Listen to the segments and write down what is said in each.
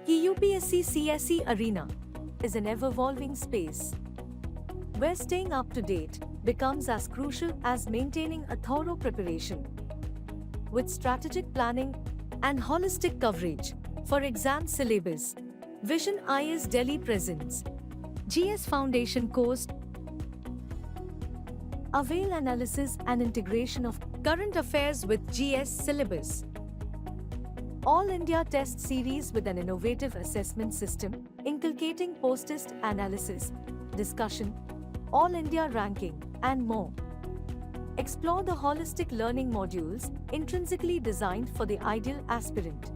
The UPSC CSE arena is an ever-evolving space where staying up to date becomes as crucial as maintaining a thorough preparation. With strategic planning and holistic coverage for exam syllabus, Vision IS Delhi presents GS Foundation course. Avail analysis and integration of current affairs with GS syllabus. All India test series with an innovative assessment system, inculcating post-test analysis, discussion, all India ranking, and more. Explore the holistic learning modules intrinsically designed for the ideal aspirant.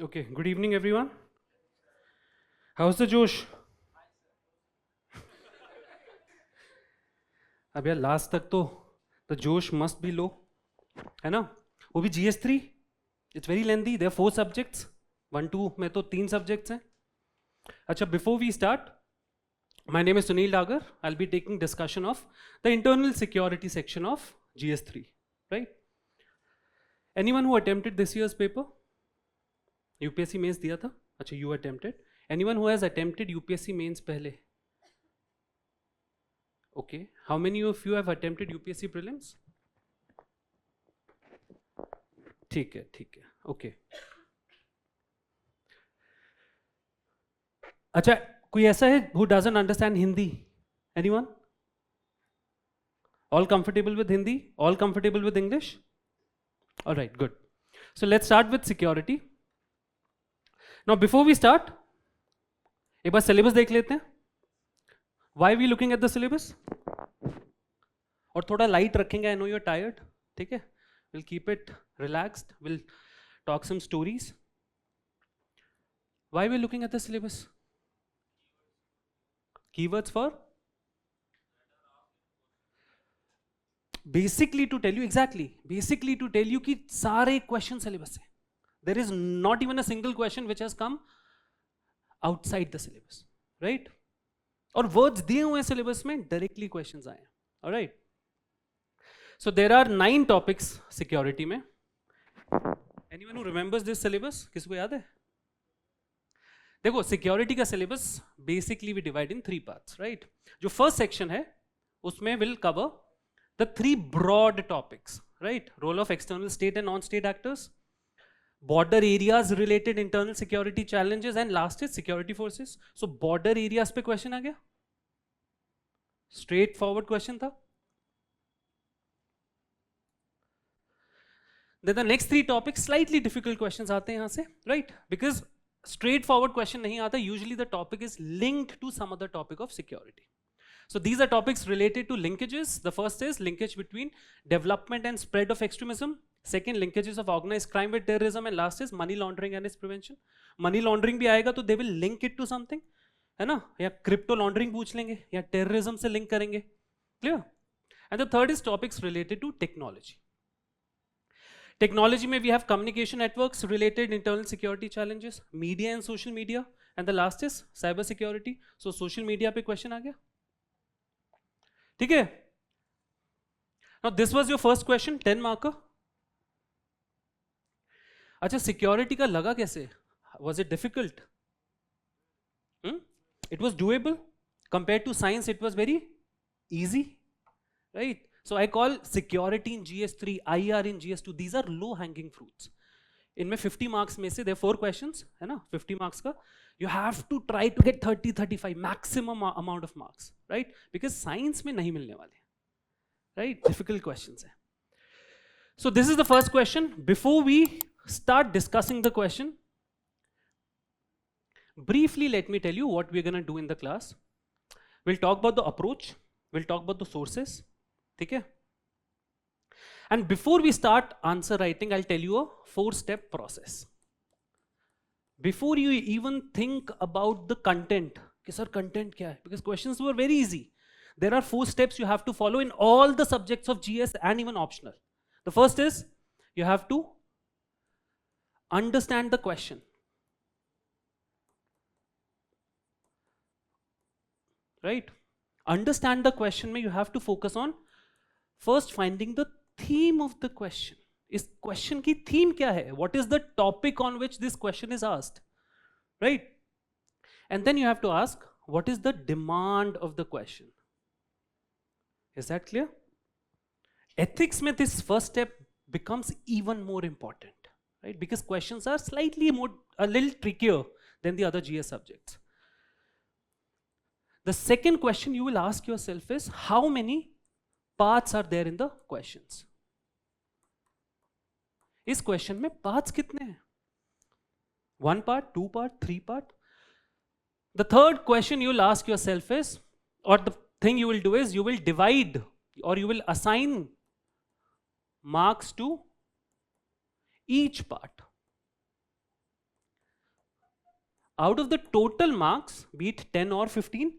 Okay, good evening everyone. How's the जोश? अब यार last तक तो the जोश must be low, है ना? वो भी GS3. It's very lengthy. There are 4 subjects. 1, 2 में तो 3 subjects हैं. अच्छा, before we start, my name is Sunil Dagar. I'll be taking discussion of the internal security section of GS3. Right? Anyone who attempted this year's paper? UPSC mains दिया था? अच्छा, you attempted. Anyone who has attempted UPSC mains पहले? Okay. How many of you have attempted UPSC prelims? ठीक है. Okay. अच्छा, कोई ऐसा है who doesn't understand Hindi? Anyone? All comfortable with Hindi? All comfortable with English? All right, good. So let's start with security. Now before we start, एक बार syllabus देख लेते हैं. Why are we looking at the syllabus? और थोड़ा light रखेंगे. I know you're tired. ठीक है? We'll keep it relaxed. We'll talk some stories. Why are we looking at the syllabus? Keywords for? Basically to tell you, exactly. Basically to tell you कि सारे question syllabus से. There is not even a single question which has come outside the syllabus, right? और words दिए हुए syllabus में directly questions आए हैं, all right? So there are 9 topics security में. Anyone who remembers this syllabus? किसको याद है? देखो, security का syllabus basically we divide in 3 parts, right? जो first section है, उसमें will cover the 3 broad topics, right? Role of external state and non-state actors, border areas related internal security challenges, and last is security forces. So border areas पे question आ गया, straight forward question था. Then the next 3 topics slightly difficult questions आते हैं यहाँ से, right? Because straight forward question नहीं आता. Usually the topic is linked to some other topic of security. So these are topics related to linkages. The first is linkage between development and spread of extremism. Second, linkages of organized crime with terrorism, and last is money laundering and its prevention. Money laundering भी आएगा तो they will link it to something, है ना? या crypto laundering पूछ लेंगे या terrorism से link करेंगे. Clear? And the third is topics related to technology. Technology में we have communication networks related internal security challenges, media and social media, and the last is cyber security. So social media पे question आ गया. ठीक है? Now this was your first question, 10 marker. अच्छा, security का लगा कैसे? Was it difficult? It was doable. Compared to science, it was very easy, right? So I call security in GS3, IR in GS2. These are low-hanging fruits. इनमें 50 marks में से there are 4 questions, है ना? 50 marks का. You have to try to get 30, 35 maximum amount of marks, right? Because science में नहीं मिलने वाले, right? Difficult questions है. So this is the first question. Before we start discussing the question, briefly let me tell you what we're going to do in the class. We'll talk about the approach, we'll talk about the sources, okay? And before we start answer writing, I'll tell you a 4-step process. Before you even think about the content, कि sir content क्या है? Because questions were very easy. There are 4 steps you have to follow in all the subjects of GS and even optional. The first is, you have to understand the question. Right? Understand the question में you have to focus on first finding the theme of the question. इस question की theme क्या है? What is the topic on which this question is asked? Right? And then you have to ask, what is the demand of the question? Is that clear? Ethics में this first step becomes even more important, right? Because questions are slightly more, a little trickier than the other GS subjects. The second question you will ask yourself is, how many parts are there in the questions? इस question में parts कितने हैं? 1 part, 2 part, 3 part? The third question you will ask yourself is, or the thing you will do is, you will divide or you will assign marks to each part. Out of the total marks, be it 10 or 15,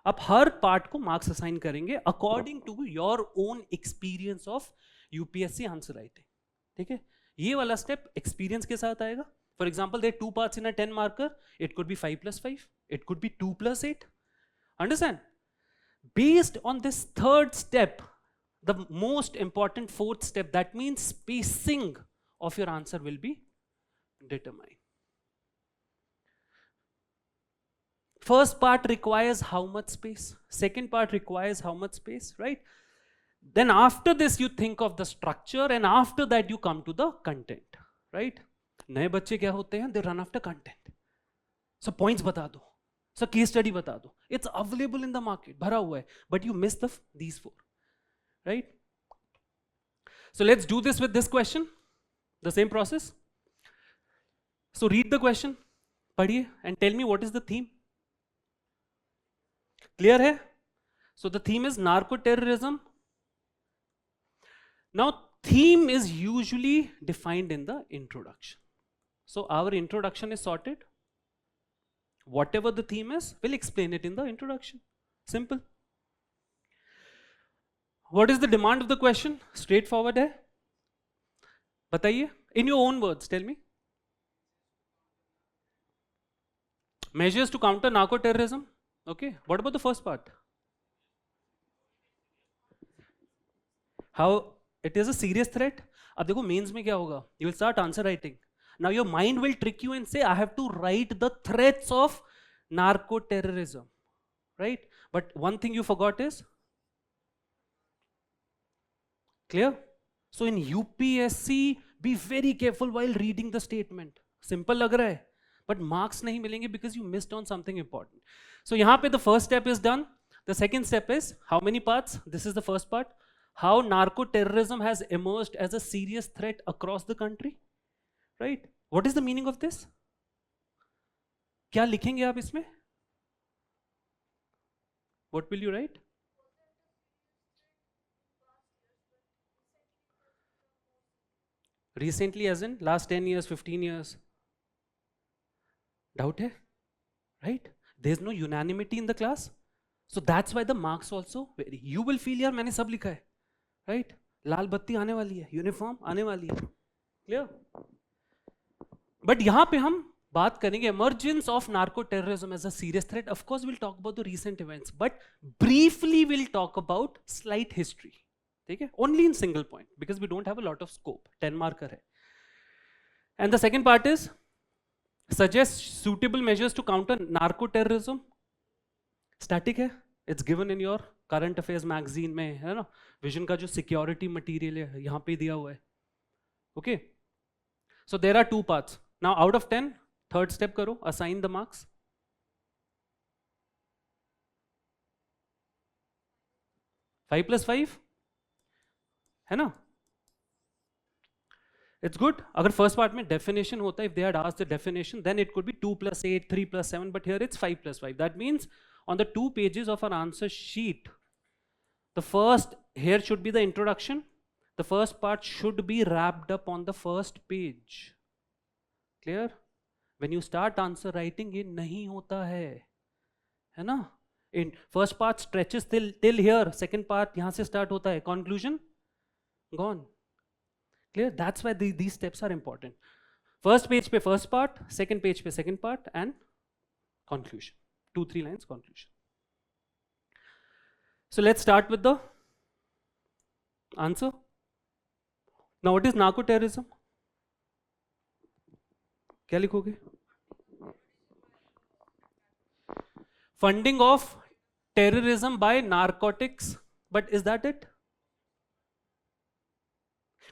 आप हर part को marks assign करेंगे according to your own experience of UPSC answer writing. ठीक है, ये वाला step experience के साथ आएगा. For example there 2 parts in a 10 marker, it could be 5+5, it could be 2+8. Understand? Based on this third step, the most important 4th step, that means spacing of your answer will be determined. First part requires how much space, second part requires how much space, right? Then after this you think of the structure, and after that you come to the content, right? नए बच्चे क्या होते हैं? They run after content. So points बता दो, so case study बता दो. It's available in the market, भरा हुआ है, but you miss these 4. Right? So let's do this with this question, the same process. So read the question, padhiye, and tell me what is the theme. Clear hai? So the theme is narco-terrorism. Now theme is usually defined in the introduction. So our introduction is sorted. Whatever the theme is, we'll explain it in the introduction. Simple. What is the demand of the question? Straightforward है. बताइए, in your own words, tell me. Measures to counter narco-terrorism. Okay, what about the first part? How it is a serious threat. अब देखो mains में क्या होगा? You will start answer writing. Now your mind will trick you and say, I have to write the threats of narco-terrorism, right? But one thing you forgot is, clear? So in UPSC, be very careful while reading the statement. Simple लग रहा है, but marks नहीं मिलेंगे because you missed on something important. So यहाँ पे the first step is done. The second step is, how many parts? This is the first part. How narco-terrorism has emerged as a serious threat across the country. Right? What is the meaning of this? क्या लिखेंगे आप इसमें? What will you write? Recently as in last 10 years, 15 years. Doubt hai? Right? There's no unanimity in the class. So that's why the marks also vary. You will feel यार मैंने सब लिखा है. Right? लाल बत्ती आने वाली है, यूनिफॉर्म आने वाली है. Clear? But यहाँ पे हम बात करेंगे emergence of narco-terrorism as a serious threat. Of course we'll talk about the recent events, but briefly we'll talk about slight history. ठीक है, only in single point because we don't have a lot of scope. 10 marker है. And the second part is suggest suitable measures to counter narco terrorism. Static है, it's given in your current affairs magazine में, है ना, vision का जो security material है यहाँ पे दिया हुआ है. Okay, so there are two parts. Now out of 10, third step करो, assign the marks. 5 plus 5 है ना. It's good. अगर first part में definition होता, if they had asked the definition, then it could be 2 plus 8, 3 plus 7, but here it's 5 plus 5. That means on the 2 pages of an answer sheet, the first, here should be the introduction. The first part should be wrapped up on the first page. Clear? When you start answer writing, ये नहीं होता है ना? In first part stretches till here, second part यहाँ से start होता है, conclusion gone. Clear? That's why these steps are important. First page पे first part, second page पे second part, and conclusion. 2-3 lines conclusion. So let's start with the answer. Now what is narco terrorism? क्या लिखोगे? Funding of terrorism by narcotics, but is that it?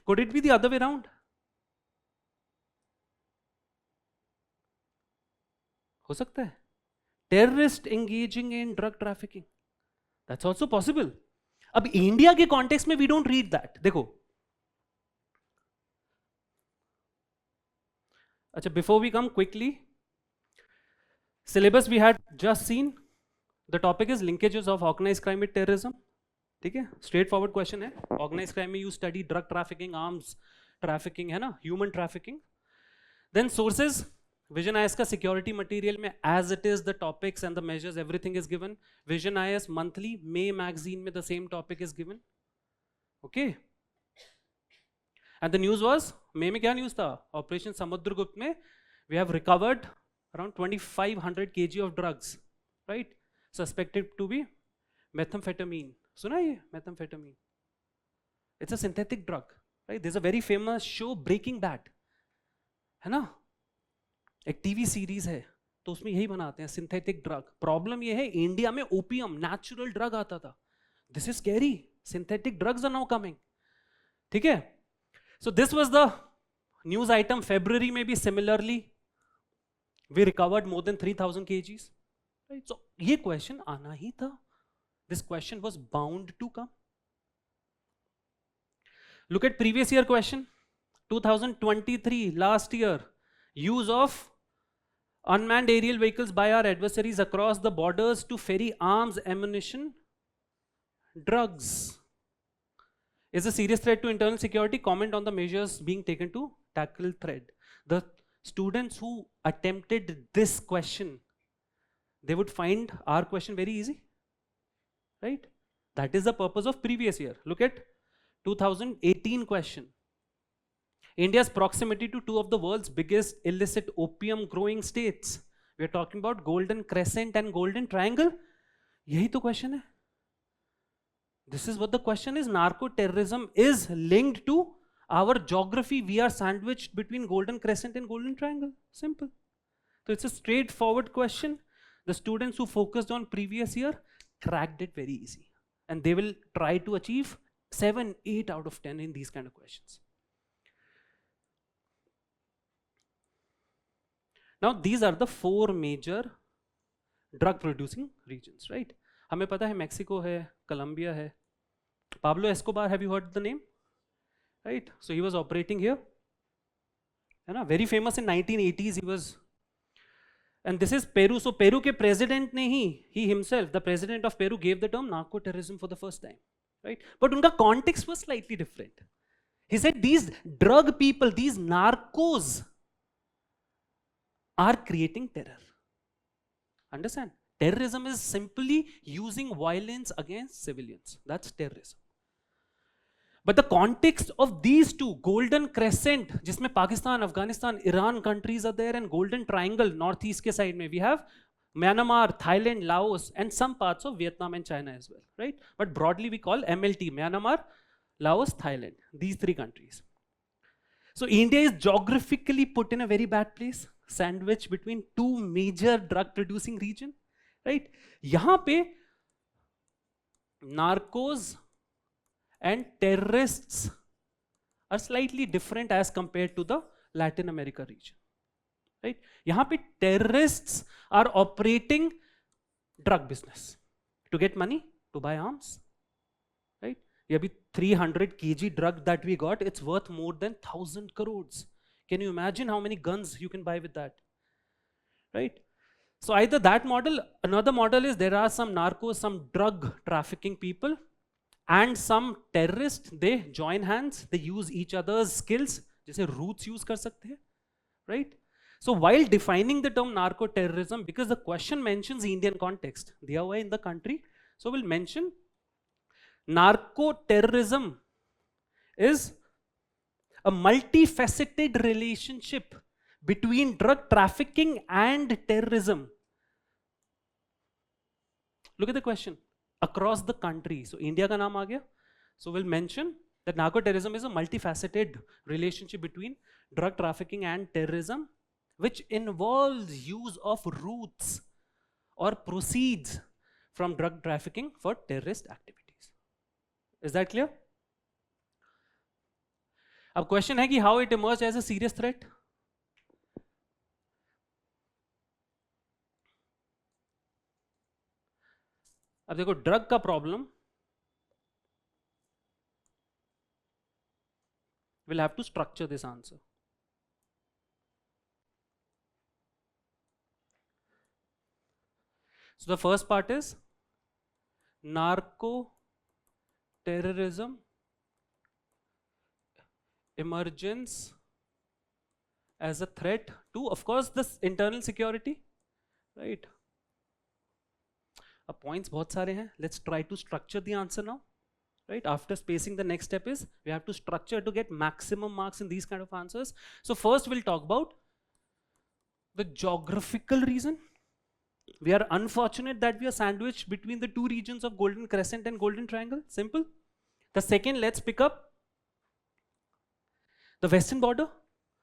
Could it be the other way around? हो सकता है. Terrorist engaging in drug trafficking. That's also possible. अब India के context में we don't read that. देखो. अच्छा, before we come quickly, syllabus we had just seen. The topic is linkages of organized crime with terrorism. ठीक है, straightforward question है. Organize crime में you study drug trafficking, arms trafficking, है ना, human trafficking. Then sources, Vision IAS का security material में as it is the topics and the measures everything is given. Vision IAS monthly मे magazine में the same topic is given. Okay, and the news was, May में क्या news था? Operation Samudragupta में we have recovered around 2500 kg of drugs, right, suspected to be methamphetamine. सुना ये methamphetamine? It's a synthetic drug, right? There's a very famous show Breaking Bad, है ना, एक TV series है, तो उसमें यही बनाते हैं सिंथेटिक ड्रग. प्रॉब्लम ये है, इंडिया में ओपियम नेचुरल ड्रग आता था. This is scary. Synthetic drugs are now coming. ठीक है, so this was the news item. February में भी similarly we recovered more than 3000 kgs, right. सो ये क्वेश्चन आना ही था. This question was bound to come. Look at previous year question. 2023, last year, use of unmanned aerial vehicles by our adversaries across the borders to ferry arms, ammunition, drugs. Is a serious threat to internal security. Comment on the measures being taken to tackle threat. The students who attempted this question, they would find our question very easy. Right? That is the purpose of previous year. Look at 2018 question. India's proximity to two of the world's biggest illicit opium growing states. We are talking about Golden Crescent and Golden Triangle. यही तो question है. This is what the question is. Narco terrorism is linked to our geography. We are sandwiched between Golden Crescent and Golden Triangle. Simple. So it's a straightforward question. The students who focused on previous year cracked it very easy, and they will try to achieve 7, 8 out of 10 in these kind of questions. Now these are the 4 major drug producing regions, right? हमें पता है Mexico है, Colombia है. Pablo Escobar, have you heard the name? Right, so he was operating here, है ना, very famous in 1980s. He was, and this is Peru. So Peru के president ने ही, he himself, the president of Peru, gave the term narco terrorism for the first time, right? But उनका context was slightly different. He said these drug people, these narcos are creating terror. Understand? Terrorism is simply using violence against civilians. That's terrorism. But the context of these two, Golden Crescent, जिसमें Pakistan, Afghanistan, Iran countries are there, and Golden Triangle, northeast के side में we have Myanmar, Thailand, Laos, and some parts of Vietnam and China as well, right? But broadly we call MLT, Myanmar, Laos, Thailand, these three countries. So India is geographically put in a very bad place, sandwiched between two major drug producing region, right? यहाँ पे narcos and terrorists are slightly different as compared to the Latin America region, right? यहाँ पे terrorists are operating drug business to get money to buy arms, right? ये अभी 300 kg drug that we got, it's worth more than 1,000 crores. Can you imagine how many guns you can buy with that, right? So either that model, another model is there are some narcos, some drug trafficking people, and some terrorists, they join hands, they use each other's skills, जैसे roots use कर सकते हैं, right? So while defining the term narco terrorism, because the question mentions Indian context, दिया हुआ है in the country, so we'll mention narco terrorism is a multifaceted relationship between drug trafficking and terrorism. Look at the question. Across the country. So India का नाम आ गया. So we'll mention that narco terrorism is a multifaceted relationship between drug trafficking and terrorism, which involves use of routes or proceeds from drug trafficking for terrorist activities. Is that clear? अब question है कि how it emerged as a serious threat. अब देखो drug का problem we'll have to structure this answer. So the first part is narco terrorism emergence as a threat to, of course, this internal security, right? अब points बहुत सारे हैं. Let's try to structure the answer now, right? After spacing, the next step is we have to structure to get maximum marks in these kind of answers. So first we'll talk about the geographical reason. We are unfortunate that we are sandwiched between the two regions of Golden Crescent and Golden Triangle. Simple. The second, let's pick up the western border.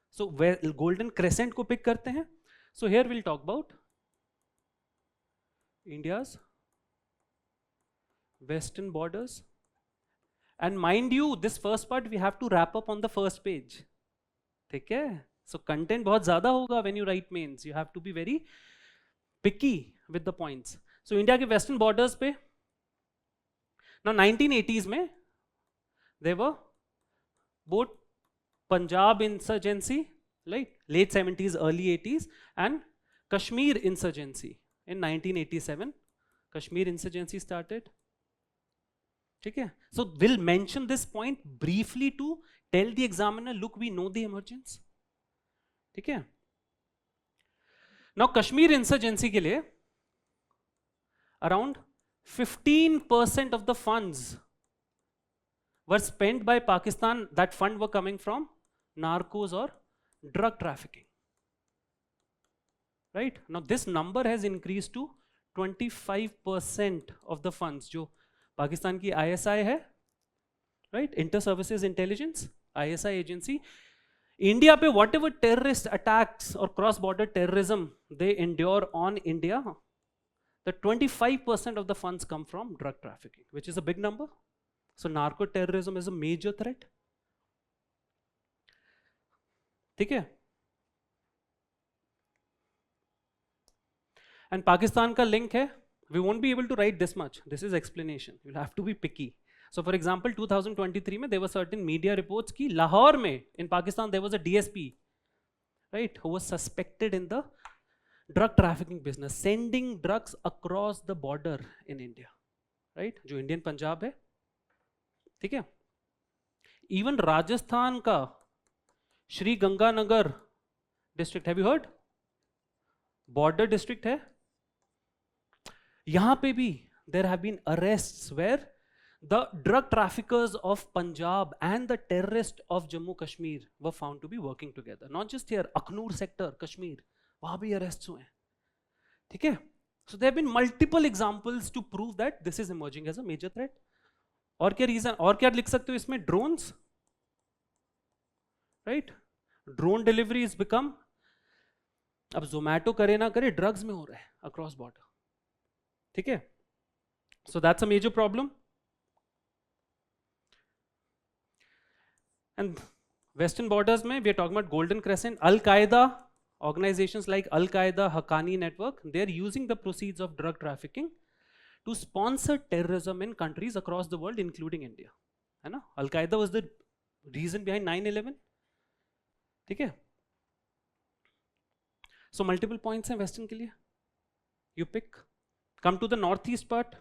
So where Golden Crescent को pick करते हैं. So here we'll talk about India's western borders, and mind you, this first part we have to wrap up on the first page. ठीक है? So content बहुत ज़्यादा होगा when you write mains. You have to be very picky with the points. So India के western borders पे, now 1980s में there were both Punjab insurgency, like late 70s, early 80s, and Kashmir insurgency in 1987. Kashmir insurgency started. Okay, so we'll mention this point briefly to tell the examiner, look, we know the emergence. Okay. Now Kashmir insurgency के लिए around 15% of the funds were spent by Pakistan. That fund were coming from narcos or drug trafficking. Right? Now this number has increased to 25% of the funds जो पाकिस्तान की ISI है, right? Inter Services Intelligence, ISI agency. India पे whatever terrorist attacks or cross-border terrorism they endure on India, the 25% of the funds come from drug trafficking, which is a big number. So narco terrorism is a major threat. ठीक है? And Pakistan का link है. We won't be able to write this much. This is explanation. You'll have to be picky. So for example, 2023 में there were certain media reports कि Lahore में in Pakistan there was a DSP, right, who was suspected in the drug trafficking business, sending drugs across the border in India, right? जो Indian Punjab है, ठीक है? Even Rajasthan का Shri Ganganagar district, have you heard? Border district है. यहाँ पे भी there have been arrests where the drug traffickers of Punjab and the terrorists of Jammu Kashmir were found to be working together. Not just here, Aknoor sector, Kashmir, वहाँ भी arrests हुए हैं. ठीक है? So there have been multiple examples to prove that this is emerging as a major threat. और क्या reason, और क्या लिख सकते हो इसमें, drones, right, drone delivery is become, अब जोमैटो करे ना करे ड्रग्स में हो रहा है अक्रॉस बॉर्डर, ठीक है, so that's a major problem. And western borders में we are talking about golden crescent, Al Qaeda, organizations like Al Qaeda, Haqqani network, they are using the proceeds of drug trafficking to sponsor terrorism in countries across the world including India, है ना. Al Qaeda was the reason behind 9/11, ठीक है. So multiple points हैं western के लिए, you pick. Come to the northeast part.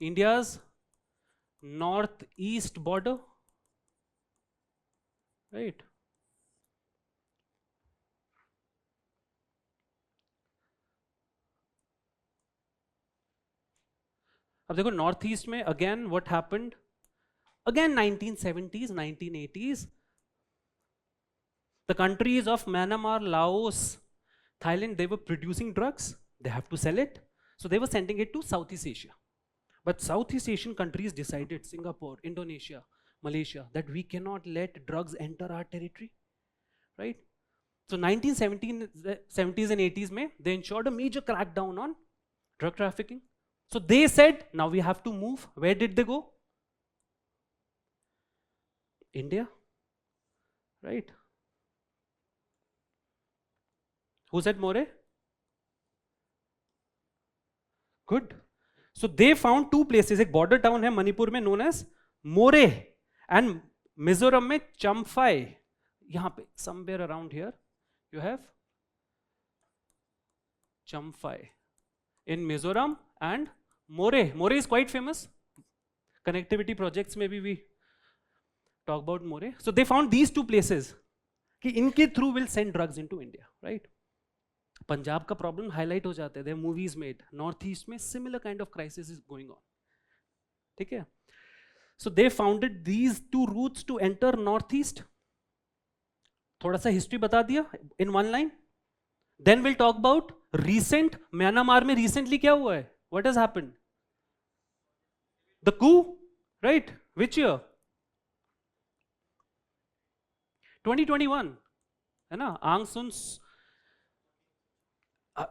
India's northeast border, right. अब देखो north East में again what happened, again 1970s 1980s, the countries of Myanmar, Laos, Thailand, they were producing drugs, they have to sell it, so they were sending it to Southeast Asia. But Southeast Asian countries decided, Singapore, Indonesia, Malaysia, that we cannot let drugs enter our territory, right? So 1970s and 80s mein, they ensured a major crackdown on drug trafficking. So they said, now we have to move. Where did they go? India, right? Who said More? Good. So they found two places. एक border town है मणिपुर में known as More, and Mizoram में चम्फाई. यहाँ पे somewhere around here you have Champhai in Mizoram and More. More is quite famous. Connectivity projects maybe we talk about More. So they found these two places कि इनके through will send drugs into India, right? Punjab का problem highlight हो जाते हैं, movies made, North East में similar kind of crisis is going on, ठीक है. So they founded these two routes to enter North East. थोड़ा सा हिस्ट्री बता दिया in one line. Then will talk about recent, Myanmar में recently क्या हुआ है, what has happened, the coup, right, which year, 2021, है ना. Aung San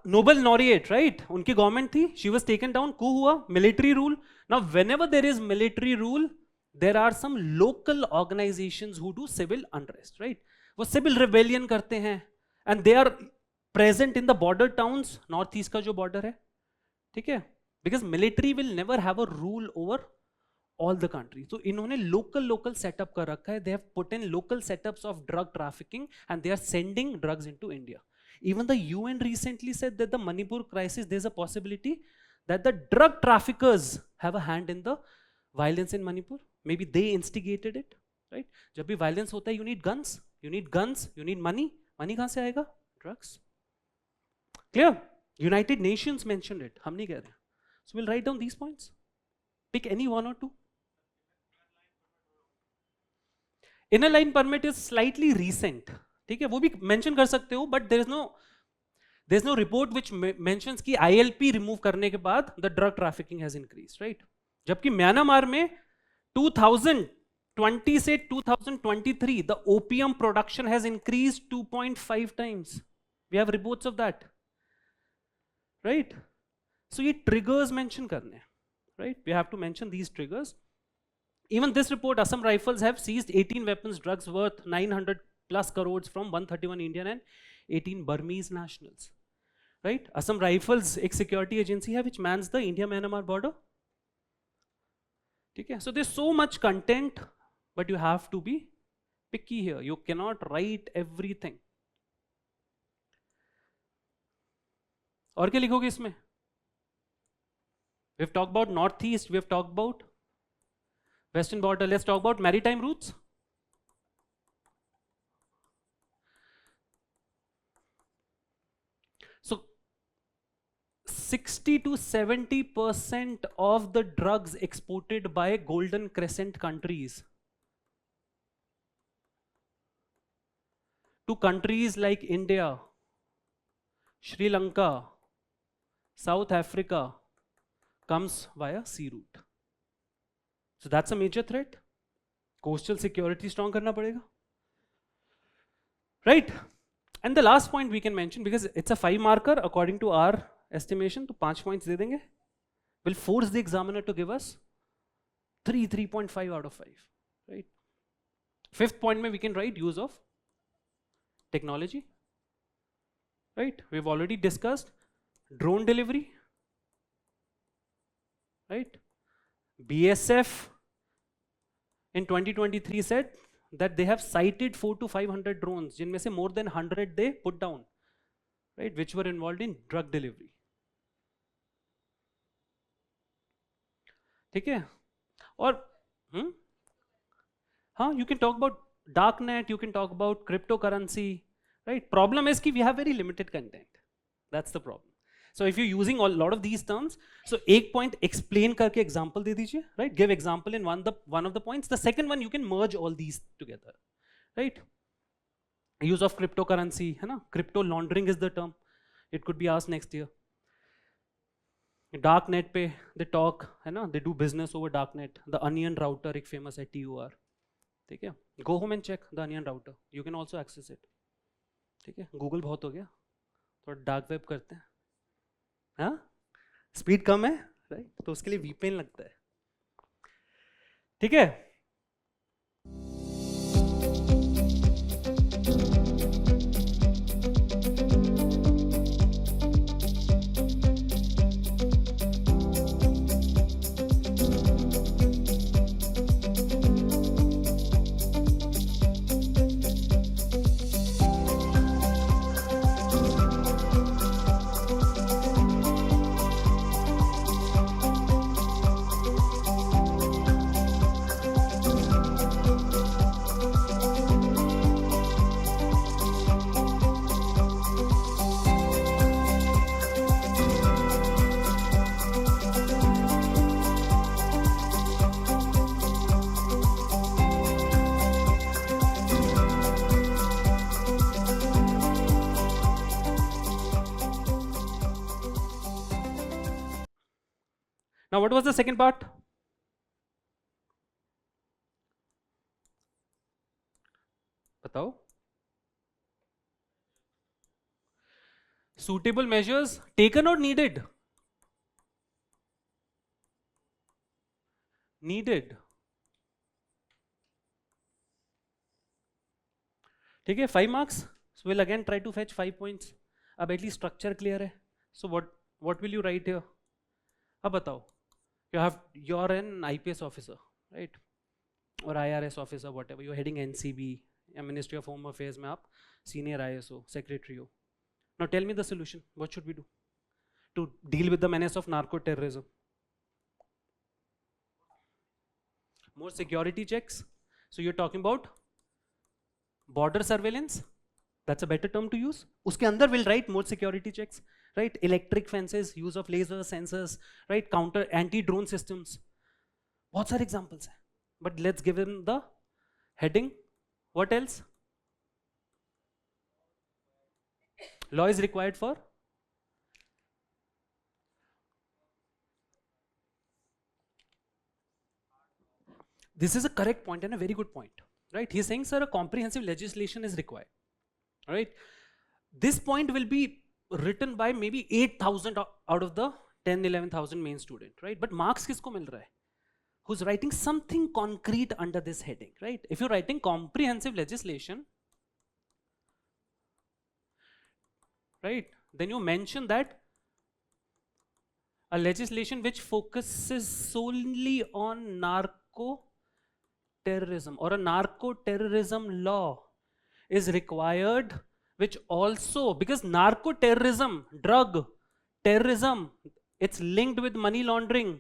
Nobel laureate, right, उनकी गवर्नमेंट थी, शी वाज टेकन डाउन, कू हुआ, military rule. Now whenever there is military rule, there are some local organisations who do civil unrest, right. वो civil rebellion करते हैं and they are present in the border towns, north east का जो border है, ठीक है, because military will never have a rule over all the countries. So इन्होंने local setup कर रखा है. They have put in local setups of drug trafficking and they are sending drugs into India. Even the UN recently said that the Manipur crisis, there's a possibility that the drug traffickers have a hand in the violence in Manipur. Maybe they instigated it, right? जब भी violence होता है, you need guns, you need money. Money कहाँ से आएगा? Drugs. Clear? United Nations mentioned it. हम नहीं कह रहे. So we'll write down these points. Pick any one or two. Inner line permit is slightly recent, ठीक है, वो भी मेंशन कर सकते हो, but there is no report which mentions कि ILP रिमूव करने के बाद the drug trafficking has increased, right? जबकि म्यांमार में 2020 से 2023 the opium production has increased 2.5 times. We have reports of that, right? So ये triggers mention करने हैं, right? We have to mention these triggers. Even this report, Assam Rifles have seized 18 weapons, drugs worth 900 plus crores from 131 Indian and 18 Burmese nationals, right? Assam Rifles एक security agency है which mans the India-Myanmar border, ठीक है. So there's so much content, but you have to be picky here. You cannot write everything. और क्या लिखोगे इसमें? We have talked about northeast, we have talked about western border. Let's talk about maritime routes. So 60 to 70% of the drugs exported by Golden Crescent countries to countries like India, Sri Lanka, South Africa comes via sea route. So that's a major threat. Coastal security strong karna padega. Right? And the last point we can mention, because it's a 5 marker according to our estimation, to 5 points de denge, will force the examiner to give us 3.5 out of 5. Right? 5th point mein we can write use of technology. Right? We've already discussed drone delivery. Right? BSF in 2023 said that they have sighted 400 to 500 drones, जिनमें से more than 100 they put down, right, which were involved in drug delivery. ठीक है? और हाँ, you can talk about darknet, you can talk about cryptocurrency, right? Problem is कि we have very limited content. That's the problem. So if you're using a lot of these terms, so एक point explain करके example दे दीजिए, right? Give example in one of the points. The second one you can merge all these together, right? Use of cryptocurrency, है ना? Crypto laundering is the term. It could be asked next year. Darknet पे they talk, है ना? They do business over darknet. The onion router एक famous है TOR, ठीक है? Go home and check the onion router. You can also access it. ठीक है? Google बहुत हो गया, थोड़ा dark web करते हैं. हाँ, स्पीड कम है, राइट? तो उसके लिए VPN लगता है. ठीक है? Now, what was the second part? बताओ. Suitable measures taken or needed? Needed. ठीक है, 5 marks. So we'll again try to fetch 5 points. अब at least structure clear है. So what will you write here? अब बताओ. You're an IPS officer, right? Or IRS officer, whatever. You're heading NCB, Ministry of Home Affairs में आप senior ISO, secretary हो. Now tell me the solution. What should we do to deal with the menace of narco-terrorism? More security checks. So you're talking about border surveillance. That's a better term to use. उसके अंदर will write more security checks, right? Electric fences, use of lasers, sensors, right? Counter anti-drone systems. बहुत सारे examples हैं. But let's give him the heading. What else? Law is required for? This is a correct point and a very good point, right? He's saying, sir, a comprehensive legislation is required, right? This point will be written by maybe 8,000 out of the 10-11,000 main student, right? But marks किसको मिल रहा है? Who's writing something concrete under this heading, right? If you're writing comprehensive legislation, right, then you mention that a legislation which focuses solely on narco-terrorism or a narco-terrorism law is required, which also, because narco-terrorism, drug, terrorism, it's linked with money laundering,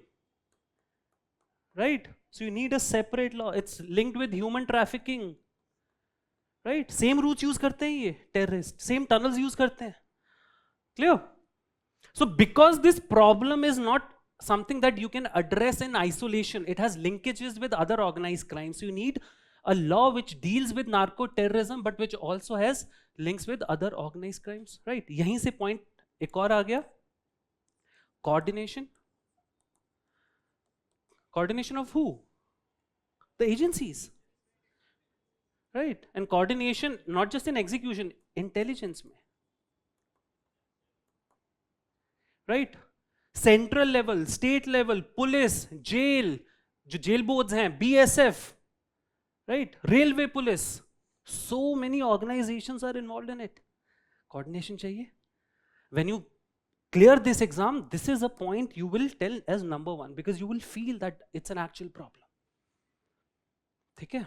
right? So you need a separate law. It's linked with human trafficking, right? Same routes use करते हैं ये terrorist, same tunnels use करते हैं. Clear? So because this problem is not something that you can address in isolation, it has linkages with other organized crimes. So you need a law which deals with narco-terrorism but which also has links with other organized crimes, right? यहीं से point एक और आ गया. Coordination. Coordination of who? The agencies. Right? And coordination not just in execution, intelligence में. Right? Central level, state level, police, jail, जो jail boards हैं, BSF, right? Railway police. So many organizations are involved in it. Coordination चाहिए. When you clear this exam, this is a point you will tell as number one because you will feel that it's an actual problem. ठीक है?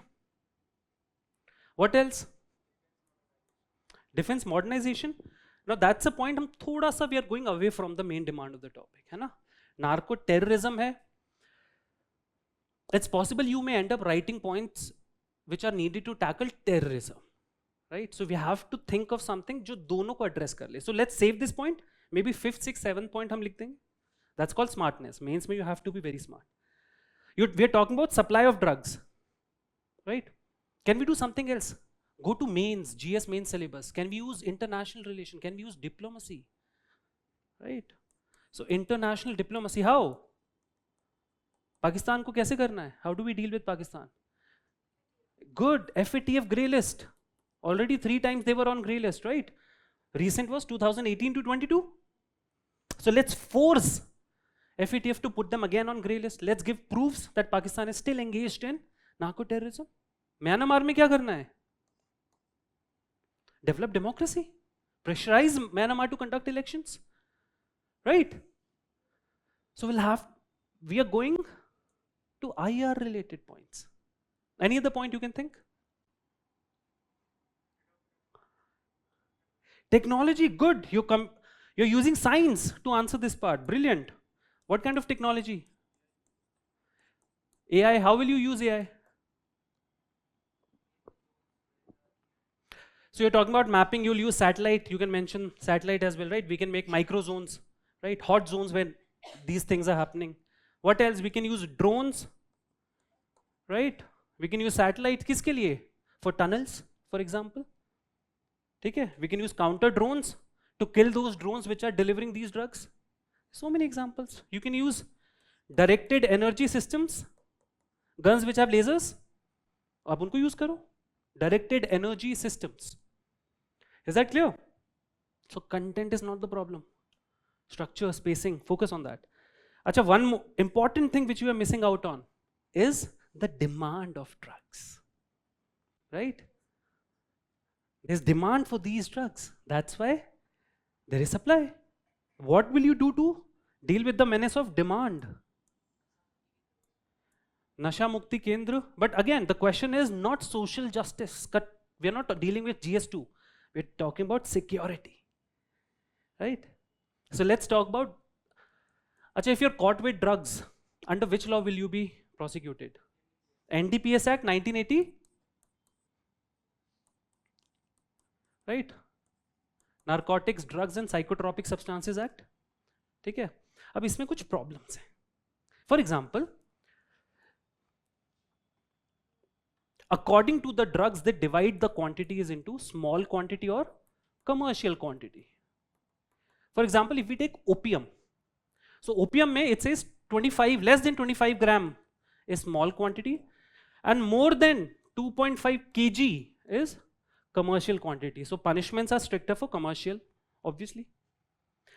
What else? Defense modernization. Now that's a point हम थोड़ा सा we are going away from the main demand of the topic, है ना? Narco terrorism है. It's possible you may end up writing points which are needed to tackle terrorism, right? So we have to think of something जो दोनों को address कर ले. So let's save this point. Maybe 5th, 6th, 7th point हम लिख देंगे. That's called smartness. Mains में you have to be very smart. We are talking about supply of drugs, right? Can we do something else? Go to mains, GS main syllabus. Can we use international relation? Can we use diplomacy? Right? So international diplomacy, how? Pakistan को कैसे करना है? How do we deal with Pakistan? Good, FATF grey list. Already 3 times they were on grey list, right? Recent was 2018 to 22. So let's force FATF to put them again on grey list. Let's give proofs that Pakistan is still engaged in narco terrorism. Myanmar में क्या करना है? Develop democracy. Pressurize Myanmar to conduct elections. Right? So we are going to IR related points. Any other point you can think? Technology, good. You're using science to answer this part. Brilliant. What kind of technology? AI, how will you use AI? So you're talking about mapping, you'll use satellite, you can mention satellite as well, right? We can make micro zones, right? Hot zones where these things are happening. What else? We can use drones, right? We can use satellite, किसके लिए? For tunnels, for example. ठीक है? We can use counter drones to kill those drones which are delivering these drugs. So many examples. You can use directed energy systems, guns which have lasers. आप उनको use करो. Directed energy systems. Is that clear? So content is not the problem. Structure, spacing, focus on that. Acha, one important thing which you are missing out on is the demand of drugs. Right? There's demand for these drugs. That's why there is supply. What will you do to deal with the menace of demand? Nasha Mukti Kendra. But again, the question is not social justice. We are not dealing with GS2. We're talking about security. Right? So let's talk about, Acha, if you're caught with drugs, under which law will you be prosecuted? NDPS Act 1980? Right? Narcotics, Drugs and Psychotropic Substances Act? ठीक है? अब इसमें कुछ problems हैं. For example, according to the drugs, they divide the quantities into small quantity or commercial quantity. For example, if we take opium, so opium mein it says 25, less than 25 gram is small quantity and more than 2.5 kg is commercial quantity. So punishments are stricter for commercial, obviously.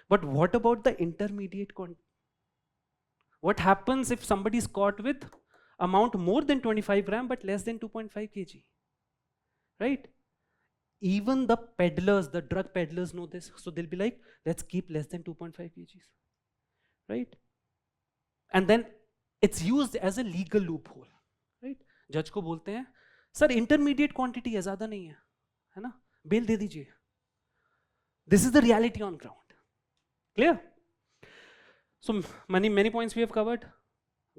But what about the intermediate quantity? What happens if somebody is caught with amount more than 25 gram but less than 2.5 kg? Right? Even the peddlers, the drug peddlers know this. So they'll be like, let's keep less than 2.5 kgs. Right? And then it's used as a legal loophole. Right? Judge को बोलते हैं, sir, intermediate quantity है, ज़्यादा नहीं है ना? Bail दे दीजिए. This is the reality on ground. Clear? So many points we have covered.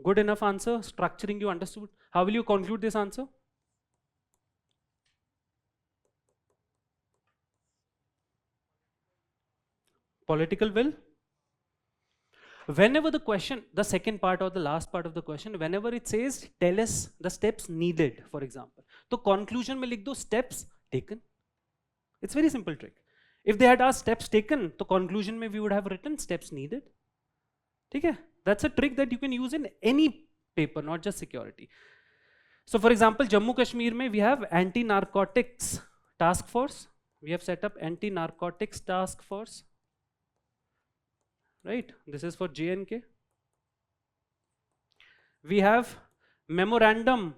Good enough answer. Structuring you understood. How will you conclude this answer? Political will. Whenever the question, the second part or the last part of the question, whenever it says tell us the steps needed, for example, तो conclusion में लिख दो steps taken. It's very simple trick. If they had asked steps taken, तो conclusion में we would have written steps needed. ठीक है? That's a trick that you can use in any paper, not just security. So for example, Jammu Kashmir mein we have anti-narcotics task force. We have set up anti-narcotics task force. Right? This is for J&K. We have memorandum.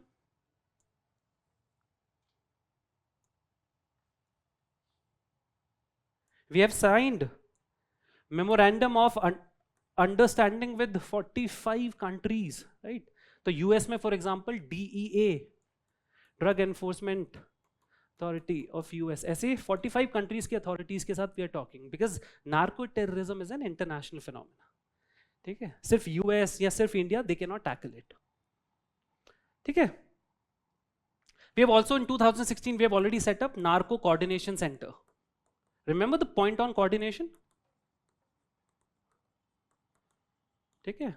We have signed memorandum of understanding with 45 countries, right? So US में for example DEA, Drug Enforcement Authority of US, ऐसे 45 countries के authorities के साथ we are talking because narco terrorism is an international phenomenon. ठीक है? सिर्फ US या सिर्फ India they cannot tackle it. ठीक है? We have also in 2016 we have already set up Narco Coordination Center. Remember the point on coordination? ठीक है?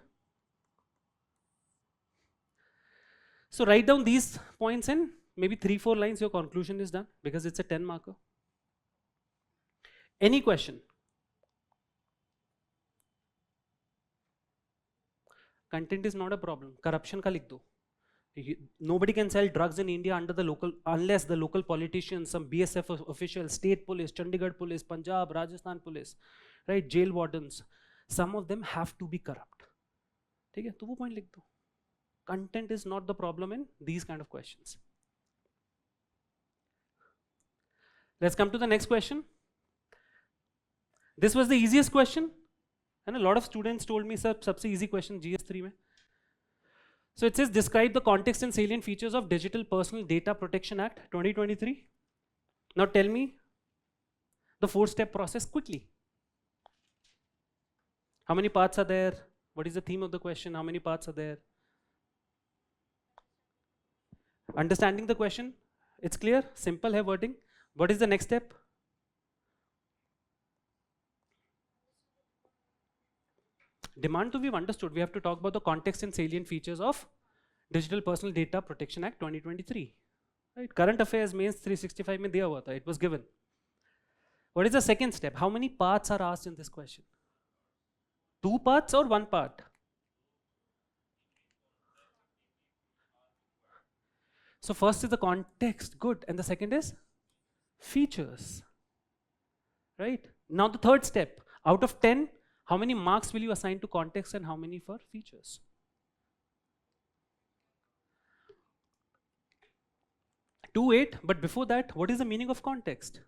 So write down these points in maybe 3-4 lines, your conclusion is done because it's a 10 marker. Any question? Content is not a problem. Corruption का लिख दो. Nobody can sell drugs in India under the local, unless the local politicians, some BSF officials, state police, Chandigarh police, Punjab, Rajasthan police, right, jail wardens, some of them have to be corrupt. ठीक है? तो वो point लिख दो. Content is not the problem in these kind of questions. Let's come to the next question. This was the easiest question, and a lot of students told me, sir, सबसे easy question GS3 में. So it says describe the context and salient features of Digital Personal Data Protection Act 2023. Now tell me the 4-step process quickly. How many parts are there? What is the theme of the question? How many parts are there? Understanding the question? It's clear? Simple hai wording. What is the next step? Demand to we've understood. We have to talk about the context and salient features of Digital Personal Data Protection Act 2023. Right? Current Affairs Mains 365 mein diya hua tha. It was given. What is the second step? How many parts are asked in this question? 2 parts or 1 part? So first is the context, good, and the second is features. Right? Now the third step. Out of 10, how many marks will you assign to context and how many for features? Two 8, but before that, what is the meaning of context?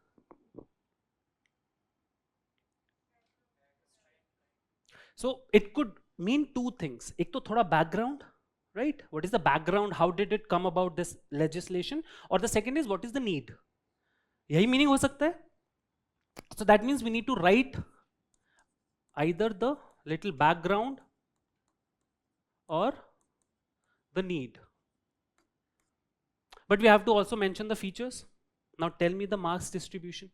So it could mean 2 things. एक तो थोड़ा background, right? What is the background? How did it come about this legislation? Or the second is what is the need? यही meaning हो सकता है. So that means we need to write either the little background or the need. But we have to also mention the features. Now tell me the marks distribution.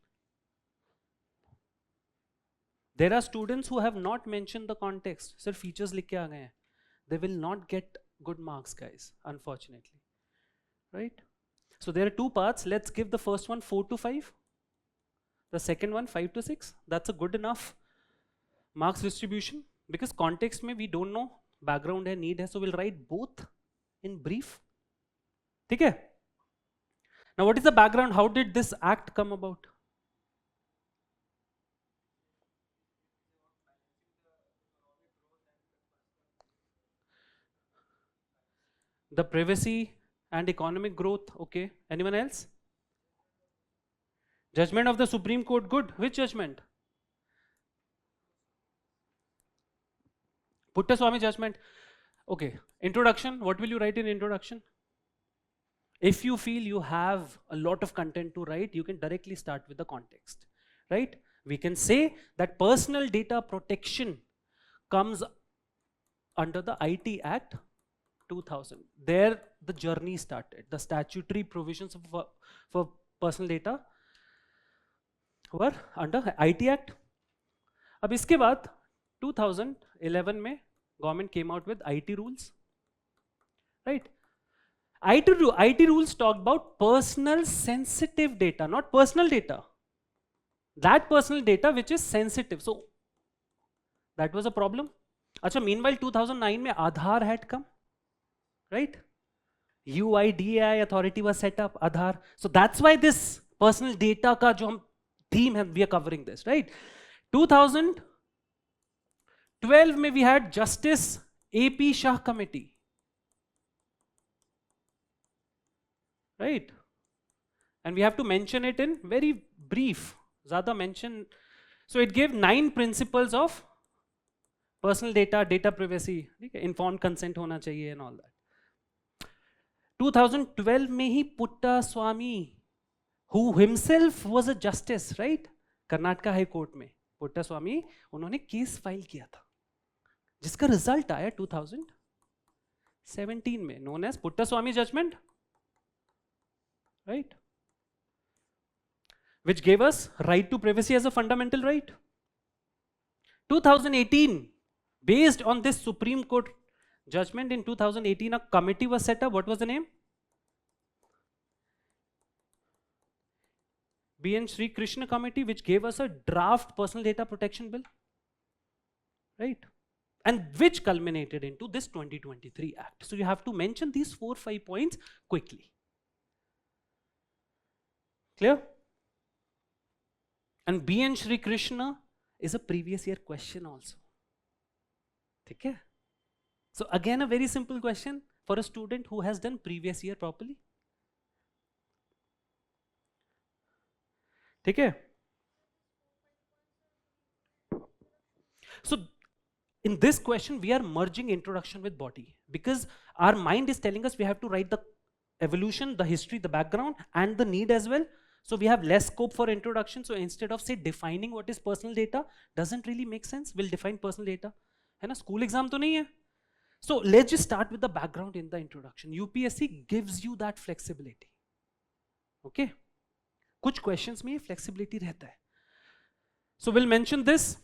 There are students who have not mentioned the context. Sir, features लिख के आ गए हैं. They will not get good marks, guys, unfortunately. Right? So there are 2 parts. Let's give the first one 4 to 5. The second one 5 to 6. That's a good enough marks distribution because context में we don't know background है, need है, so we'll write both in brief. ठीक है? Now what is the background? How did this act come about? The privacy and economic growth, okay. Anyone else? Judgment of the Supreme Court, good. Which judgment? Puttaswamy judgment. Okay. Introduction. What will you write in introduction? If you feel you have a lot of content to write, you can directly start with the context, right? We can say that personal data protection comes under the IT Act 2000. There the journey started. The statutory provisions for personal data were under IT Act. अब इसके बाद 2011 में government came out with IT rules, right? IT rules talked about personal sensitive data, not personal data. That personal data which is sensitive. So that was a problem. अच्छा, meanwhile 2009 में आधार had come, right? UIDAI authority was set up, Aadhaar. So that's why this personal data का जो हम theme है, we are covering this, right? 2012 में we had Justice AP Shah Committee, right? And we have to mention it in very brief, ज़्यादा mention. So it gave 9 principles of personal data, data privacy, ठीक है? Informed consent होना चाहिए and all that. 2012 में ही Puttaswamy, who himself was a justice, right? Karnataka high court में पुट्टास्वामी, उन्होंने case file किया था जिसका रिजल्ट आया 2017 में, known as Puttaswamy judgment, right? Which gave us right to privacy as a fundamental right. 2018, based on this Supreme Court judgment in 2018, a committee was set up. What was the name? B.N. Sri Krishna Committee, which gave us a draft personal data protection bill, right? And which culminated into this 2023 Act. So you have to mention these 4-5 points quickly. Clear? And B.N. Sri Krishna is a previous year question also. Okay? So again, a very simple question for a student who has done previous year properly. Okay? So in this question, we are merging introduction with body because our mind is telling us we have to write the evolution, the history, the background, and the need as well. So we have less scope for introduction. So instead of say defining what is personal data, doesn't really make sense. We'll define personal data. है ना, school exam तो नहीं है. So let's just start with the background in the introduction. UPSC gives you that flexibility. Okay? कुछ questions में flexibility रहता है. So we'll mention this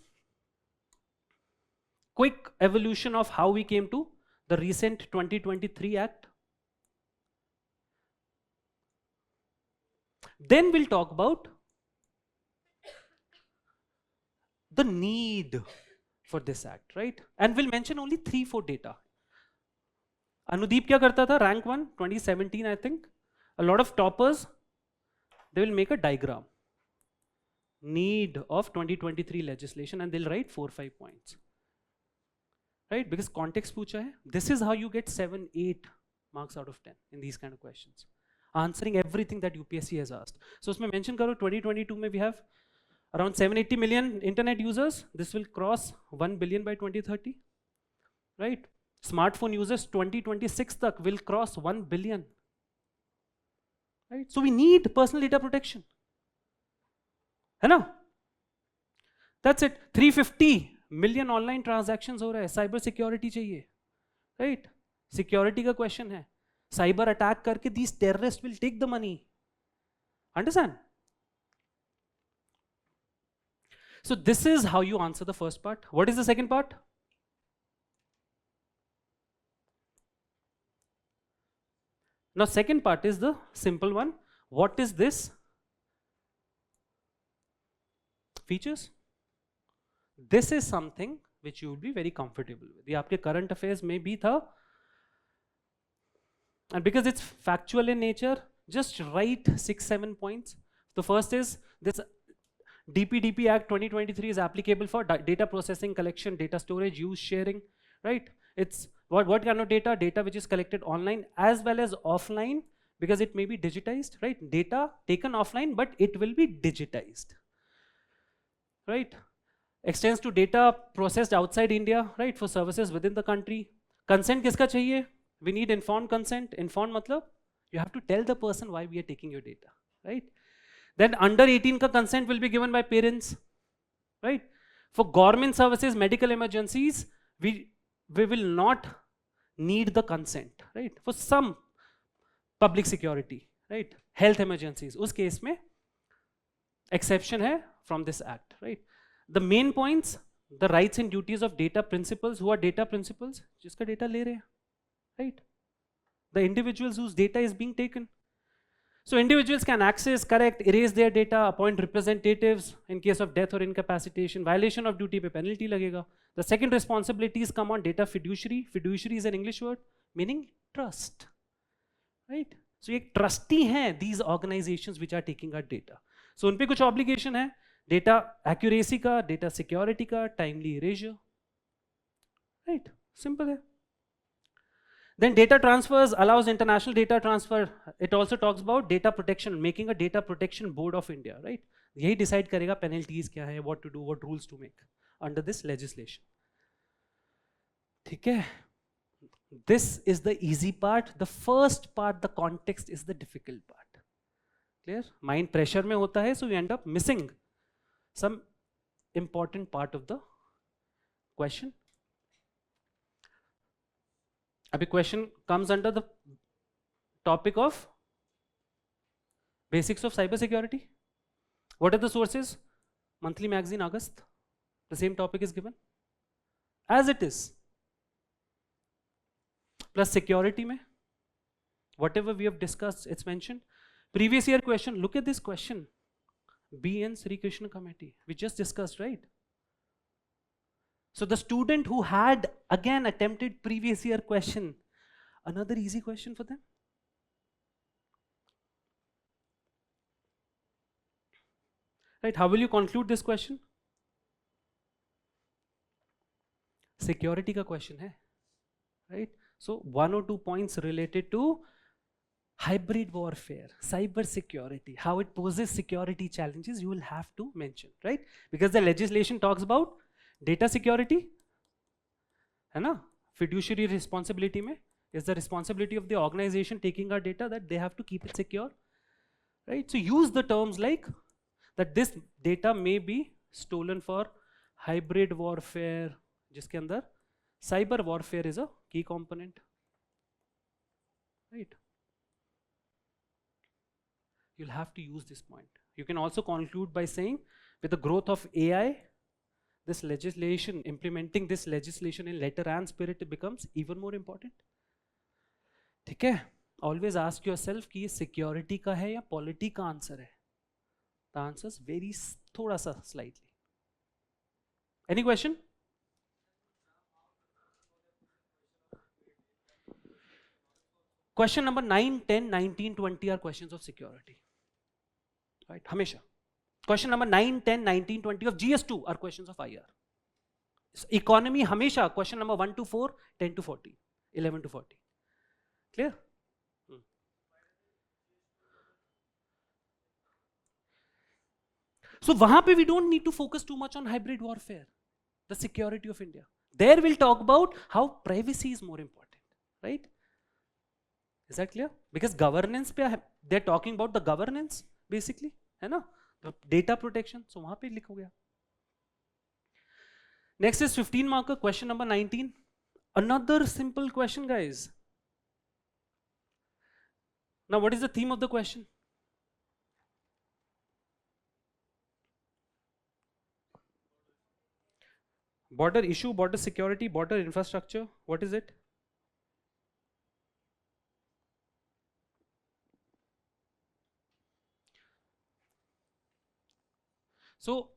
quick evolution of how we came to the recent 2023 Act. Then we'll talk about the need for this act, right? And we'll mention only 3-4 data. Anudeep क्या करता था? Rank 1, 2017, I think. A lot of toppers, they will make a diagram. Need of 2023 legislation, and they'll write 4-5 points. Right? Because context पूछा है. This is how you get 7-8 marks out of 10 in these kind of questions. Answering everything that UPSC has asked. So उसमें mention करो 2022 में we have around 780 million internet users. This will cross 1 billion by 2030. Right? Smartphone users 2026 तक will cross 1 billion. Right? So we need personal data protection. है ना? That's it. 350 million online transactions हो रहा है. Cyber security चाहिए. Right? Security का question है. Cyber attack करके these terrorists will take the money. Understand? So this is how you answer the first part. What is the second part? Now second part is the simple one. What is this? Features. This is something which you will be very comfortable with. ये आपके current affairs में भी था. And because it's factual in nature, just write 6-7 points. The first is this DPDP Act 2023 is applicable for data processing, collection, data storage, use, sharing, right? It's what kind of data? Data which is collected online as well as offline, because it may be digitized, right? Data taken offline, but it will be digitized, right? Extends to data processed outside India, right? For services within the country. Consent किसका चाहिए? We need informed consent. Informed matlab you have to tell the person why we are taking your data, right? Then under 18 ka consent will be given by parents, right? For government services, medical emergencies, we will not need the consent, right? For some public security, right? Health emergencies, उस case में exception है from this act, right? The main points, the rights and duties of data principals. Who are data principals? जिसका data ले रहे हैं, right? The individuals whose data is being taken. So individuals can access, correct, erase their data, appoint representatives in case of death or incapacitation. Violation of duty पे penalty लगेगा. The second responsibilities come on data fiduciary. Fiduciary is an English word meaning trust, right? So ये trusty हैं these organizations which are taking our data. So उन पे कुछ obligation है, data accuracy का, data security का, timely erasure, right? Simple है. Then data transfers allows international data transfer. It also talks about data protection, making a data protection board of India, right? यही decide करेगा penalties क्या है, what to do, what rules to make under this legislation. ठीक है? This is the easy part. The first part, the context, is the difficult part. Clear? Mind pressure में होता है, so you end up missing some important part of the question. A question comes under the topic of basics of cyber security. What are the sources? Monthly magazine, August. The same topic is given as it is. Plus security mein, whatever we have discussed, it's mentioned. Previous year question, look at this question. B.N. Sri Krishna Committee, we just discussed, right? So the student who had again attempted previous year question, another easy question for them. Right, how will you conclude this question? Security ka question hai, right? So 1 or 2 points related to hybrid warfare, cyber security, how it poses security challenges, you will have to mention, right? Because the legislation talks about data security, है ना? Fiduciary responsibility में is the responsibility of the organization taking our data that they have to keep it secure, right? So use the terms like that this data may be stolen for hybrid warfare, जिसके अंदर cyber warfare is a key component, right? You'll have to use this point. You can also conclude by saying with the growth of AI, this legislation, implementing this legislation in letter and spirit becomes even more important. ठीक है? Always ask yourself कि ये security का है या polity का answer है. The answer varies थोड़ा सा slightly. Any question? Question number 9, 10, 19, 20 are questions of security. Right? हमेशा. Question number 9, 10, 19, 20 of GS2 are questions of IR. Economy हमेशा question number 1 to 4, 10 to 40, 11 to 40. Clear? So वहां पे we don't need to focus too much on hybrid warfare, the security of India. There we'll talk about how privacy is more important, right? Is that clear? Because governance पे they're talking about the governance basically, है ना? The data protection. So वहां पे लिखो गया. Next is 15 marker, question number 19. Another simple question, guys. Now, what is the theme of the question? Border issue, border security, border infrastructure. What is it? So,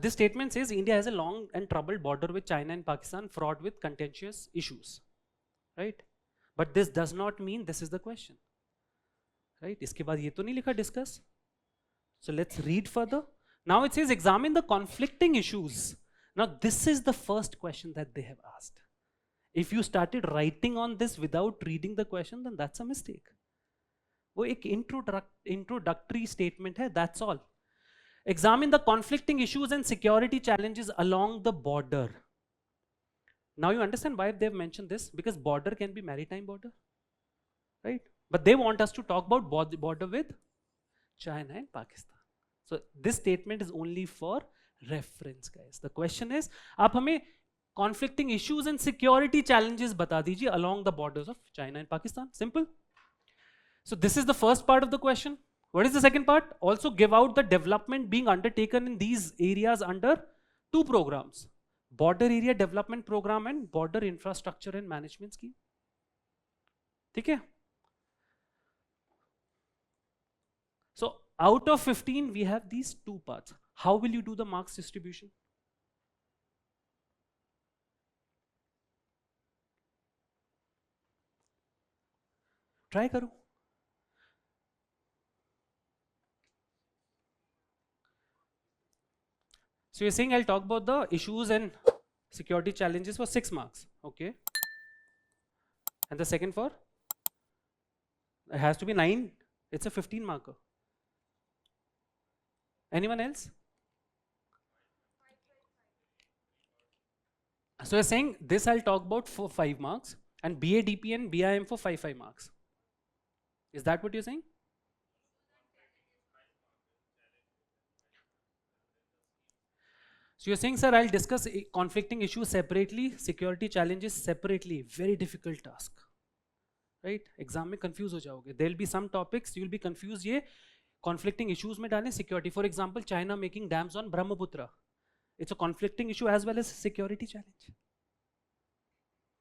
this statement says India has a long and troubled border with China and Pakistan, fraught with contentious issues, right? But this does not mean this is the question, right? इसके बाद ये तो नहीं लिखा discuss. So let's read further. Now it says examine the conflicting issues. Now this is the first question that they have asked. If you started writing on this without reading the question, then that's a mistake. वो एक introductory statement है, that's all. Examine the conflicting issues and security challenges along the border. Now you understand why they've mentioned this, because border can be maritime border, right? But they want us to talk about border with China and Pakistan. So this statement is only for reference, guys. The question is, आप हमें conflicting issues and security challenges बता दीजिए along the borders of China and Pakistan. Simple. So this is the first part of the question. What is the second part? Also give out the development being undertaken in these areas under two programs: Border Area Development Program and Border Infrastructure and Management Scheme. ठीक है? Out of 15, we have these two parts. How will you do the marks distribution? Try karo. So you're saying I'll talk about the issues and security challenges for 6 marks. Okay. And the second for? It has to be 9. It's a 15 marker. Anyone else? So you're saying this I'll talk about for 5 marks and BA, DP and BIM for 5 marks. Is that what you're saying? So you're saying, sir, I'll discuss conflicting issues separately, security challenges separately. Very difficult task. Right? Exam में confuse हो जाओगे. There'll be some topics you'll be confused. ये conflicting issues में डालें security. For example, China making dams on Brahmaputra. It's a conflicting issue as well as a security challenge.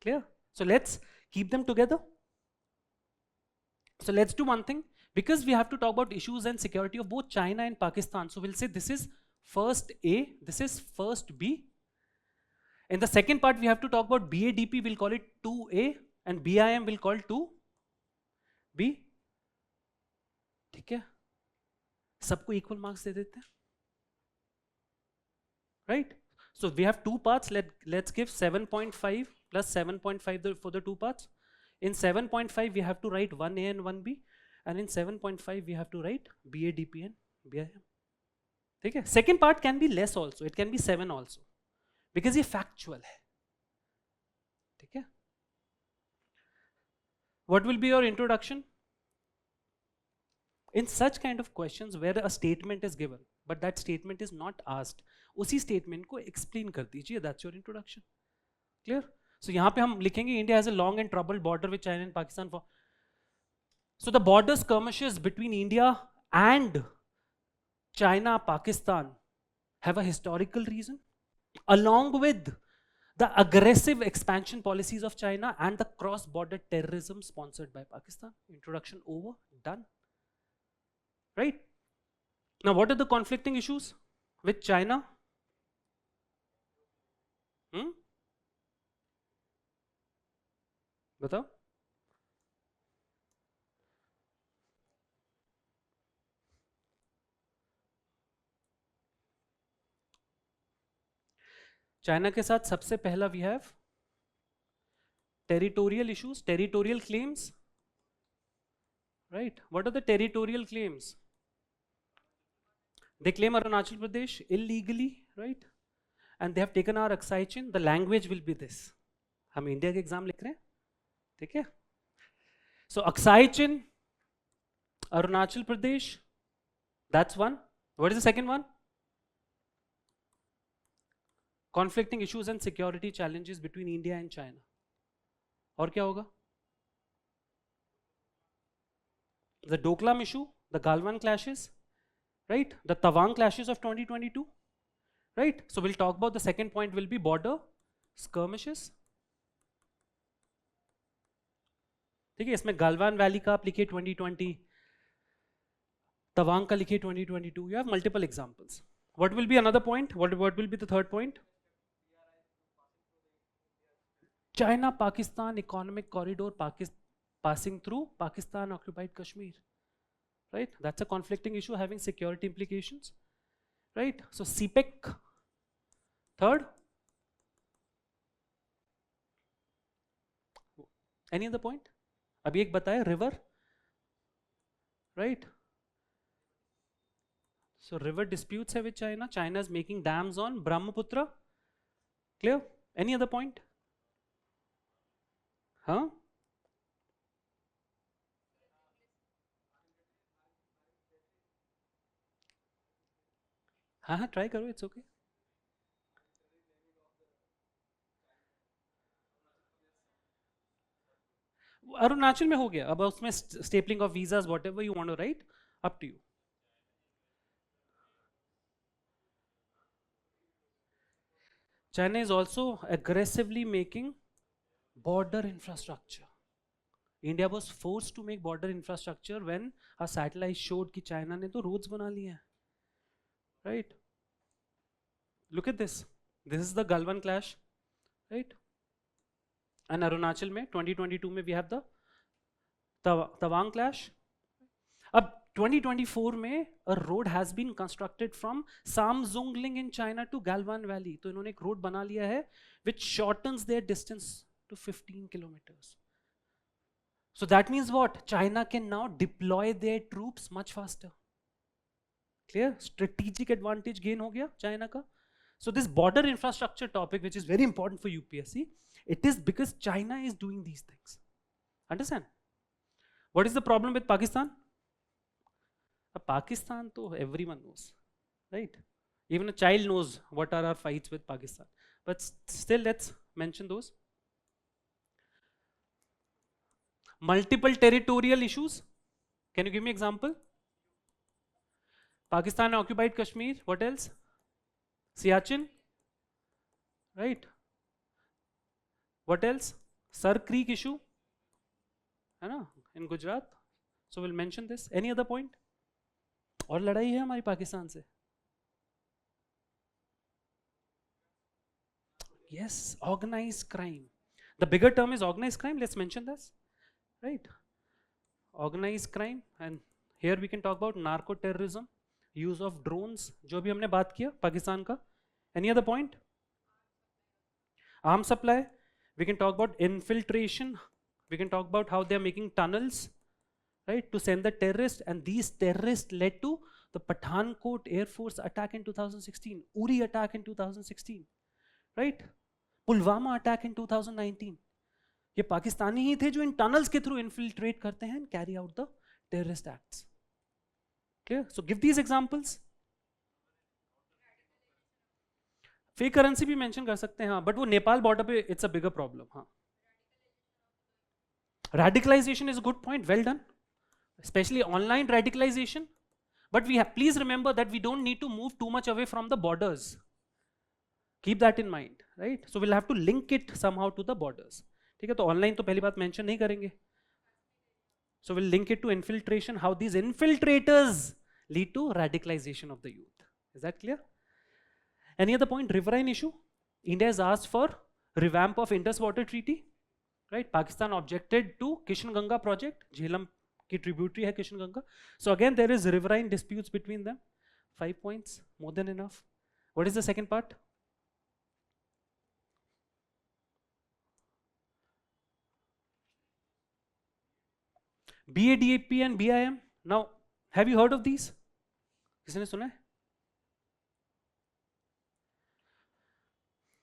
Clear? So let's keep them together. So let's do one thing. Because we have to talk about issues and security of both China and Pakistan. So we'll say this is first A, this is first B. In the second part, we have to talk about BADP, we'll call it 2A, and BIM we'll call 2B. ठीक है? सबको equal marks दे देते हैं. Right? So we have two parts. Let's give 7.5 plus 7.5 for the two parts. In 7.5, we have to write 1A and 1B. And in 7.5, we have to write BADP and BIM. Okay? Second part can be less also. It can be 7 also. Because ये factual है. Okay? What will be your introduction? In such kind of questions where a statement is given, but that statement is not asked, उसी statement को explain कर दीजिए. That's your introduction. Clear? So यहाँ पे हम लिखेंगे India has a long and troubled border with China and Pakistan for. So the border skirmishes between India and China, Pakistan have a historical reason, along with the aggressive expansion policies of China and the cross-border terrorism sponsored by Pakistan. Introduction over, done. Right? Now, what are the conflicting issues with China? बताओ. China के साथ सबसे पहला we have territorial issues, territorial claims. Right? What are the territorial claims? They claim Arunachal Pradesh illegally, right? And they have taken our Aksai Chin. The language will be this. हम India के exam लिख रहे हैं, ठीक है? So Aksai Chin, Arunachal Pradesh, that's one. What is the second one? Conflicting issues and security challenges between India and China. और क्या होगा? The Doklam issue, the Galwan clashes, right? The Tawang clashes of 2022, right? So we'll talk about the second point will be border skirmishes. ठीक है, इसमें Galwan Valley का आप लिखिए 2020, Tawang का लिखिए 2022. You have multiple examples. What will be another point? What will be the third point? China-Pakistan economic corridor passing through Pakistan occupied Kashmir. Right? That's a conflicting issue having security implications. Right? So CPEC, third. Any other point? अभी एक बताया river. Right? So river disputes है with China. China is making dams on Brahmaputra. Clear? Any other point? Huh? हाँ try करो, it's okay. Arunachal में हो गया, अब उसमें stapling of visas whatever you want to write, up to you. China is also aggressively making border infrastructure. India was force to make border infrastructure when a satellite showed कि China ने तो roads बना लिए हैं, right? Look at this is the Galwan clash, right? And Arunachal में 2022 में we have the Tawang clash. अब 2024 में a road has been constructed from Samzungling in China to Galwan Valley. तो इन्होंने एक रोड बना लिया है which shortens their distance to 15 kilometers. So that means what? China can now deploy their troops much faster. Clear? Strategic advantage gain हो गया China का. So this border infrastructure topic, which is very important for UPSC, it is because China is doing these things. Understand? What is the problem with Pakistan? Pakistan, to everyone knows, right? Even a child knows what are our fights with Pakistan. But still, let's mention those. Multiple territorial issues. Can you give me example? Pakistan occupied Kashmir. What else? Siachen, right? What else? Sar Creek issue, in Gujarat. So we'll mention this. Any other point? और लड़ाई है हमारी पाकिस्तान से. Yes, organized crime. The bigger term is organized crime. Let's mention this, right? Organized crime, and here we can talk about narco terrorism, use of drones, जो भी हमने बात किया पाकिस्तान का. Any other point? Arms supply. We can talk about infiltration. We can talk about how they are making tunnels, right, to send the terrorists, and these terrorists led to the Pathankot Air Force attack in 2016, Uri attack in 2016, right? Pulwama attack in 2019. ये पाकिस्तानी ही थे जो इन tunnels के through infiltrate करते हैं and carry out the terrorist acts. Clear? So give these examples. Fake currency भी mention कर सकते हैं, हाँ, बट वो नेपाल बॉर्डर पे इट्स अ बिगर प्रॉब्लम. हाँ, radicalization is a good point, well done, especially online radicalization. But we have, please remember that we don't need to move too much away from the borders. Keep that in mind, right? So we'll have to link it somehow to the borders. ठीक है, तो online तो पहली बात mention नहीं करेंगे. So we'll link it to infiltration, how these infiltrators lead to radicalization of the youth. Is that clear? Any other point? Riverine issue. India has asked for revamp of Indus Water Treaty, right? Pakistan objected to Kishan Ganga project. Jhelum की tributary है Kishan Ganga. So again there is riverine disputes between them. 5 points, more than enough. What is the second part? BADAP and BIM. Now, have you heard of these? किसने सुना है?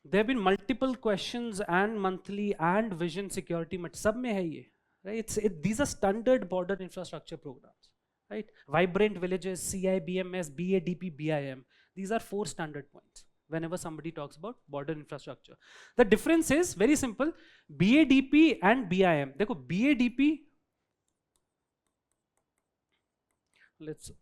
There have been multiple questions and monthly and vision security, but सब में है ये, right? These are standard border infrastructure programs, right? Vibrant villages, CIBMS, BADP, BIM. These are 4 standard points whenever somebody talks about border infrastructure. The difference is very simple. BADP and BIM. देखो BADP, let's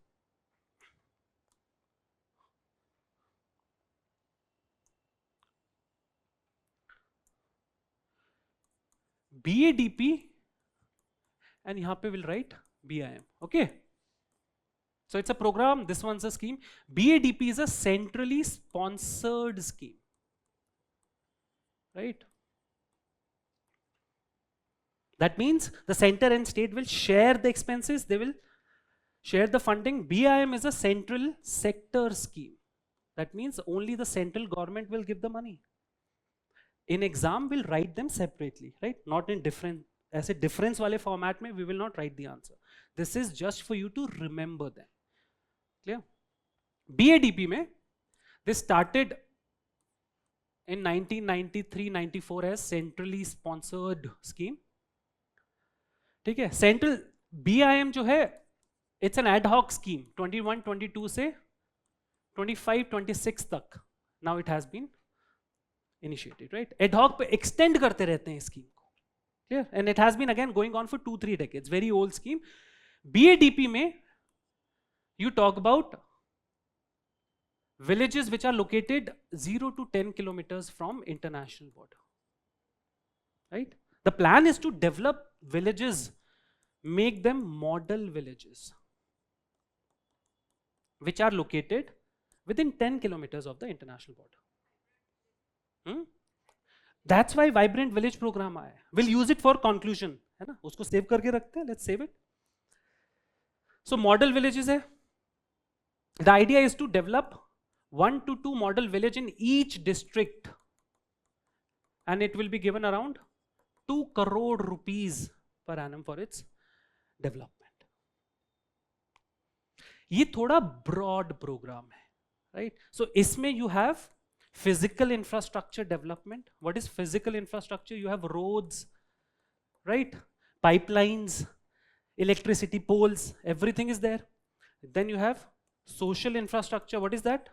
BADP and यहाँ पे will write BIM. Okay. So it's a program, this one's a scheme. BADP is a centrally sponsored scheme, right? That means the center and state will share the expenses, they will share the funding. BIM is a central sector scheme. That means only the central government will give the money. In exam, we'll write them separately, right? Not in different, as a difference wale format mein, we will not write the answer. This is just for you to remember them. Clear? BADP mein, this started in 1993-94 as centrally sponsored scheme. ठीक है? Central BIM जो है, it's an ad hoc scheme. 21-22 से 25-26 तक. Now it has been initiated, right? Ad hoc पे extend करते रहते हैं scheme को. Clear? And it has been again going on for 2-3 decades. Very old scheme. BADP में you talk about villages which are located 0 to 10 kilometers from international border, right? The plan is to develop villages, make them model villages, which are located within 10 kilometers of the international border. That's why Vibrant Village program आया है. We'll use it for conclusion, है ना? उसको save करके रखते हैं. Let's save it. So model villages है. The idea is to develop 1 to 2 model village in each district, and it will be given around 2 crore rupees per annum for its development. ये थोड़ा broad program है, right? So इसमें you have physical infrastructure development. What is physical infrastructure? You have roads, right? Pipelines, electricity poles, everything is there. Then you have social infrastructure. What is that?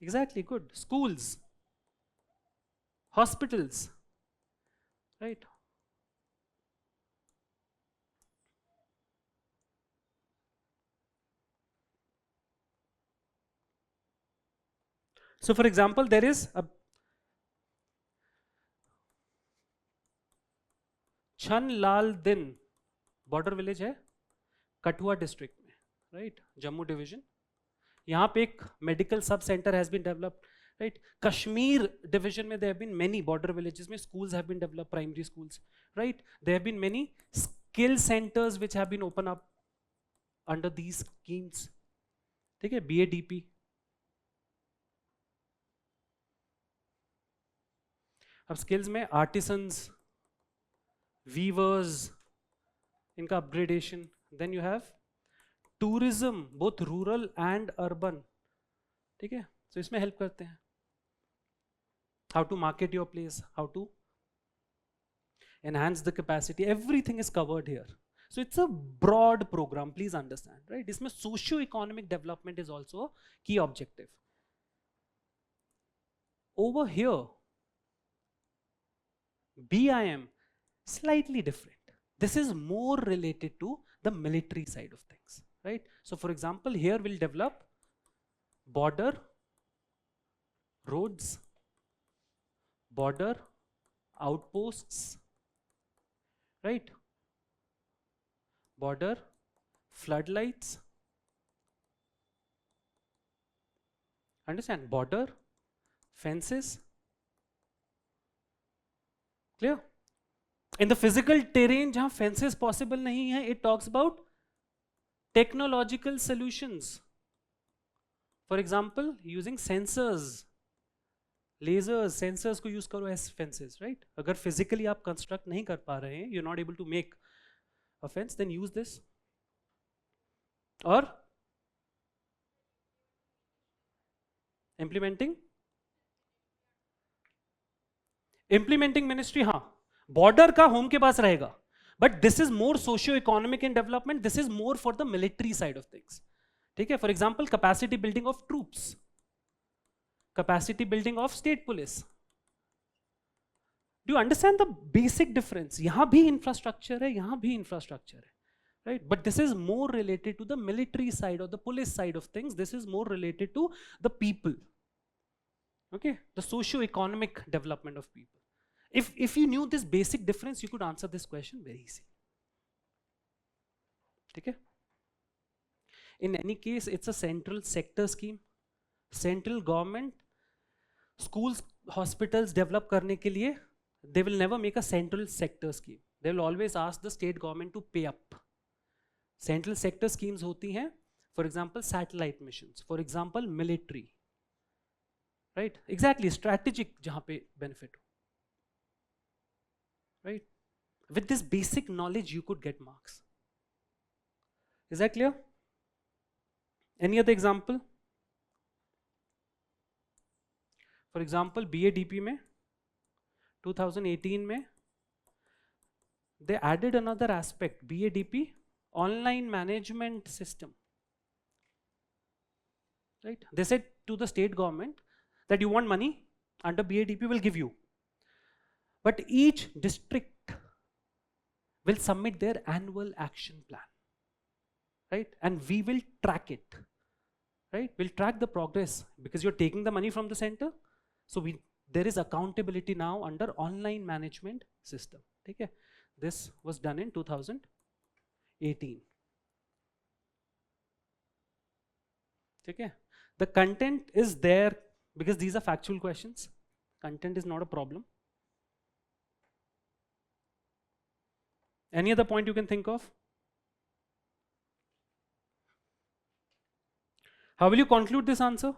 Exactly, good. Schools, hospitals, right? So for example, there is a Chan Lal Din border village है Kathua district में, right? Jammu division. यहाँ पे एक medical sub center has been developed, right? Kashmir division में there have been many border villages में schools have been developed, primary schools, right? There have been many skill centers which have been opened up under these schemes. ठीक है, BADP. अब skills में artisans, weavers, इनका upgradation. Then you have tourism, both rural and urban. ठीक है, so इसमें help करते हैं. How to market your place, how to enhance the capacity, everything is covered here. So it's a broad program, please understand, right? इसमें socio-economic development is also a key objective. Over here, BIM, slightly different. This is more related to the military side of things, right? So for example, here we'll develop border roads, border outposts, right? Border floodlights. Understand? Border fences. Clear? In the physical terrain जहाँ fences possible नहीं है, it talks about technological solutions. For example, using sensors, lasers, sensors को use करो as fences, right? अगर physically आप construct नहीं कर पा रहे हैं, you're not able to make a fence, then use this. Or implementing ministry, हाँ, border का home के पास रहेगा, but this is more socio-economic in development. This is more for the military side of things. ठीक है, for example, capacity building of troops, capacity building of state police. Do you understand the basic difference? यहाँ भी infrastructure है, यहाँ भी infrastructure है, right? But this is more related to the military side or the police side of things. This is more related to the people. Okay, the socio-economic development of people. If you knew this basic difference, you could answer this question very easily. Okay? In any case, it's a central sector scheme. Central government, schools, hospitals develop करने के लिए, they will never make a central sector scheme. They will always ask the state government to pay up. Central sector schemes होती हैं, for example, satellite missions, for example, military. Right? Exactly, strategic जहाँ पे benefit हो. Right? With this basic knowledge, you could get marks. Is that clear? Any other example? For example, BADP में 2018 में they added another aspect, BADP online management system. Right? They said to the state government that you want money, under BADP will give you. But each district will submit their annual action plan, right? And we will track it, right? We'll track the progress because you're taking the money from the center. So there is accountability now under online management system. ठीक है, this was done in 2018. ठीक है, the content is there because these are factual questions. Content is not a problem. Any other point you can think of? How will you conclude this answer?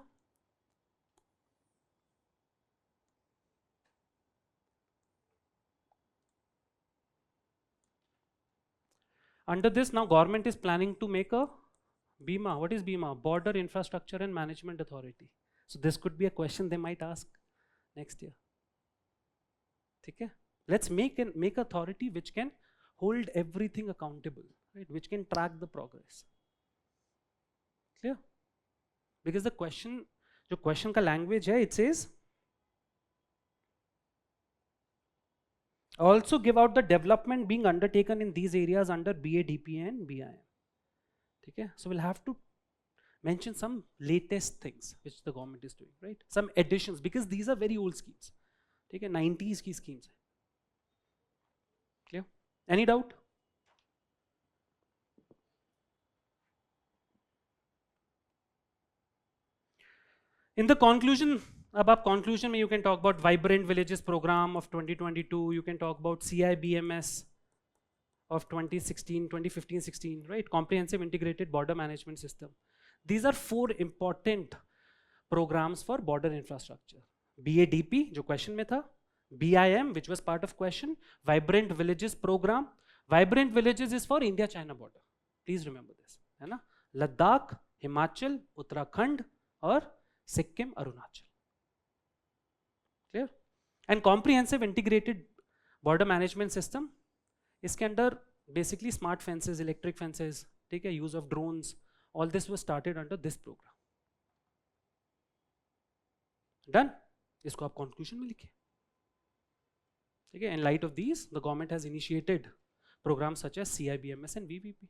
Under this, now government is planning to make a BIMA. What is BIMA? Border Infrastructure and Management Authority. So this could be a question they might ask next year. Okay? Let's make authority which can hold everything accountable, right? Which can track the progress. Clear? Because the question, जो question का language है, it says also give out the development being undertaken in these areas under BADP and BIM. Okay? So we'll have to mention some latest things which the government is doing, right? Some additions, because these are very old schemes. Okay? 90s की schemes है. Clear? Any doubt? In the conclusion, above conclusion, you can talk about Vibrant Villages program of 2022. You can talk about CIBMS of 2016, 2015, 16, right? Comprehensive Integrated Border Management System. These are 4 important programs for border infrastructure. BADP, जो question में था, BIM, which was part of question, Vibrant Villages program. Vibrant Villages is for India-China border. Please remember this, है ना? Ladakh, Himachal, Uttarakhand, और Sikkim, Arunachal. Clear? And comprehensive integrated border management system. इसके अंदर basically smart fences, electric fences, ठीक है, use of drones, all this was started under this program. Done? इसको आप conclusion में लिखिए. ठीक है, in light of these, the government has initiated programs such as CIBMS and VVP.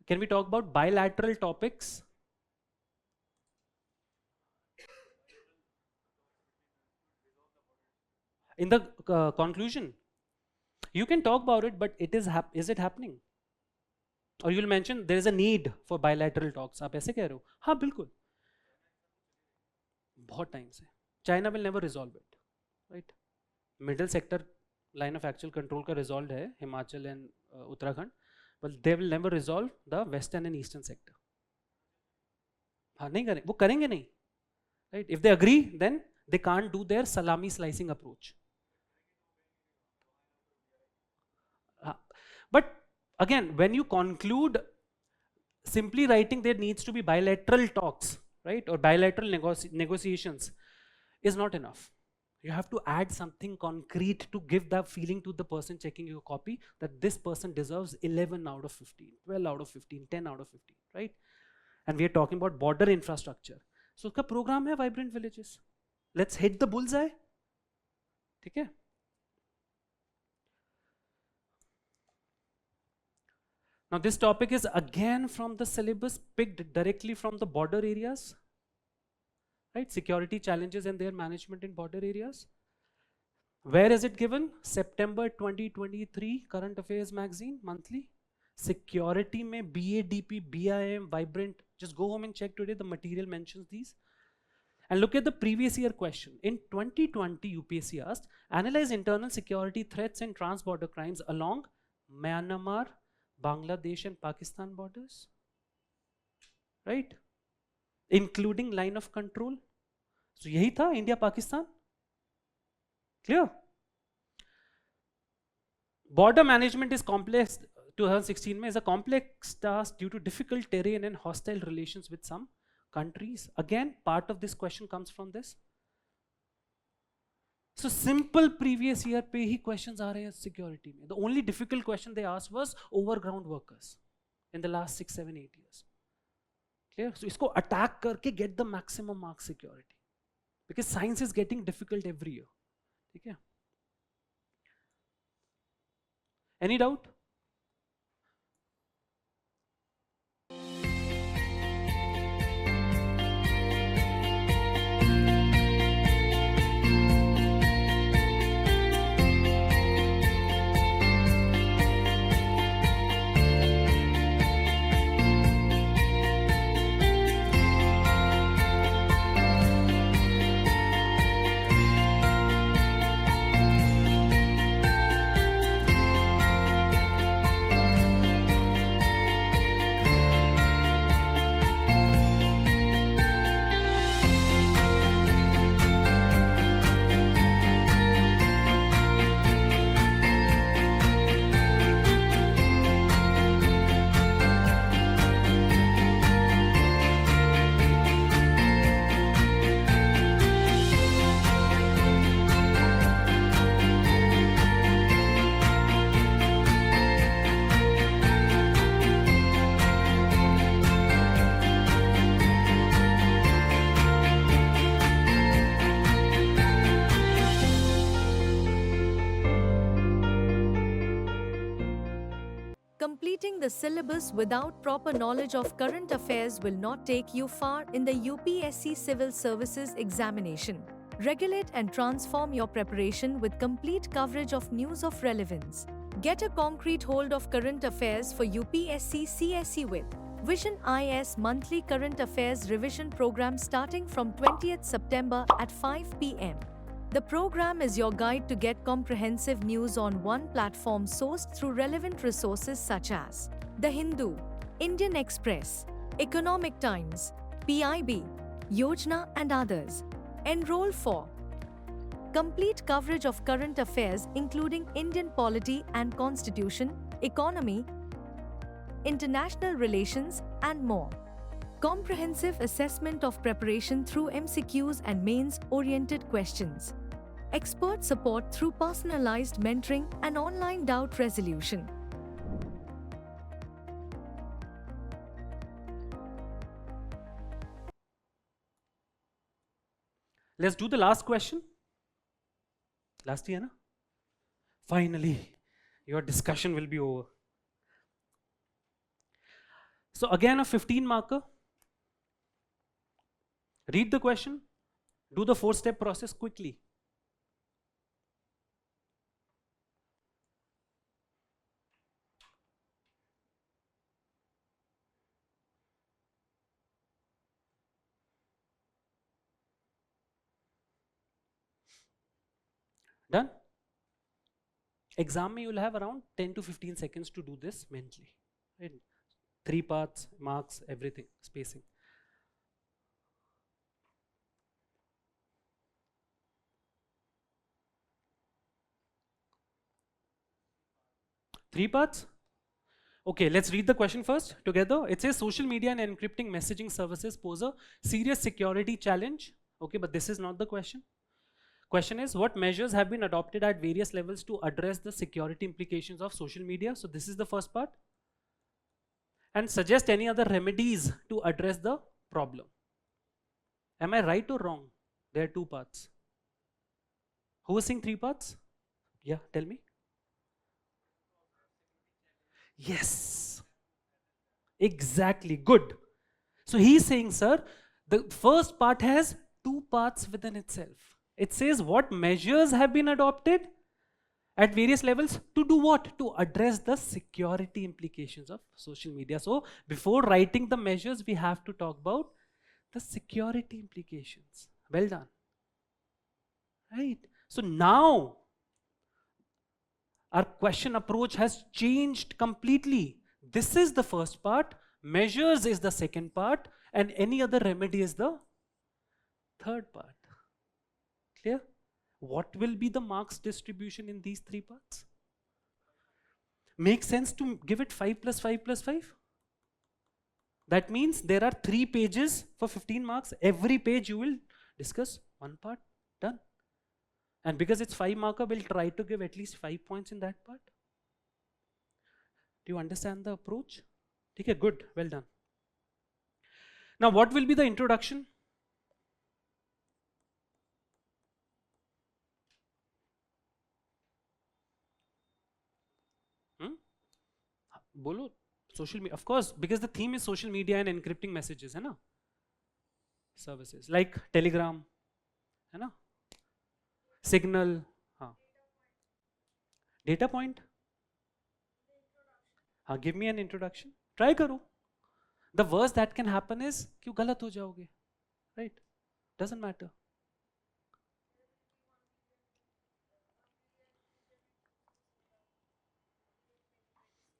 Can we talk about bilateral topics? In the conclusion, you can talk about it, but it is it happening? Or you'll mention there is a need for bilateral talks. आप ऐसे कह रहे हो? हाँ बिल्कुल. बहुत time से. China will never resolve it, right? Middle sector line of actual control का resolved है, Himachal and Uttarakhand. But they will never resolve the western and eastern sector. हाँ नहीं करें, वो करेंगे नहीं, right? If they agree, then they can't do their salami slicing approach. But again, when you conclude simply writing there needs to be bilateral talks, right? Or bilateral negotiations is not enough. You have to add something concrete to give that feeling to the person checking your copy that this person deserves 11 out of 15, 12 out of 15, 10 out of 15, right? And we are talking about border infrastructure. So उसका program है Vibrant Villages. Let's hit the bullseye. ठीक है? Now this topic is again from the syllabus, picked directly from the border areas. Right? Security challenges and their management in border areas. Where is it given? September 2023 Current Affairs Magazine, monthly. Security में BADP, BIM, Vibrant. Just go home and check today. The material mentions these. And look at the previous year question. In 2020, UPSC asked, analyze internal security threats and trans-border crimes along Myanmar, Bangladesh and Pakistan borders. Right? Including line of control. So यही था India Pakistan. Clear? Border management is complex. 2016 में is a complex task due to difficult terrain and hostile relations with some countries. Again, part of this question comes from this. So simple previous year पे ही questions आ रहे हैं security में. The only difficult question they asked was overground workers in the last 6, 7, 8 years. Clear? So इसको attack करके get the maximum mark security. Because science is getting difficult every year. ठीक है? Any doubt? Completing the syllabus without proper knowledge of current affairs will not take you far in the UPSC Civil Services examination. Regulate and transform your preparation with complete coverage of news of relevance. Get a concrete hold of current affairs for UPSC CSE with Vision IS Monthly Current Affairs Revision Program starting from 20th September at 5 p.m. The program is your guide to get comprehensive news on one platform sourced through relevant resources such as The Hindu, Indian Express, Economic Times, PIB, Yojana and others. Enroll for complete coverage of current affairs including Indian polity and constitution, economy, international relations, and more. Comprehensive assessment of preparation through MCQs and mains-oriented questions. Expert support through personalized mentoring and online doubt resolution. Let's do the last question. Last year, na? Finally, your discussion will be over. So again, a 15 marker. Read the question, do the 4-step process quickly. Done? Exam, you will have around 10 to 15 seconds to do this mentally. Right? 3 parts, marks, everything, spacing. Three parts? Okay, let's read the question first together. It says social media and encrypting messaging services pose a serious security challenge. Okay, but this is not the question. Question is, what measures have been adopted at various levels to address the security implications of social media? So this is the first part. And suggest any other remedies to address the problem. Am I right or wrong? There are 2 parts. Who is saying 3 parts? Yeah, tell me. Yes. Exactly. Good. So he's saying, sir, the first part has 2 parts within itself. It says what measures have been adopted at various levels to do what? To address the security implications of social media. So before writing the measures, we have to talk about the security implications. Well done. Right. So now our question approach has changed completely. This is the first part, measures is the second part, and any other remedy is the third part. Clear? What will be the marks distribution in these 3 parts? Make sense to give it 5 plus 5 plus 5? That means there are 3 pages for 15 marks. Every page you will discuss 1 part. Done. And because it's 5 marker, we'll try to give at least 5 points in that part. Do you understand the approach? Okay, good. Well done. Now, what will be the introduction? Bolo, social media. Of course, because the theme is social media and encrypting messages, hai na? Services like Telegram, hai na? Signal, data point. Give me an introduction. Try karo. The worst that can happen is कि गलत हो जाओगे, right? Doesn't matter.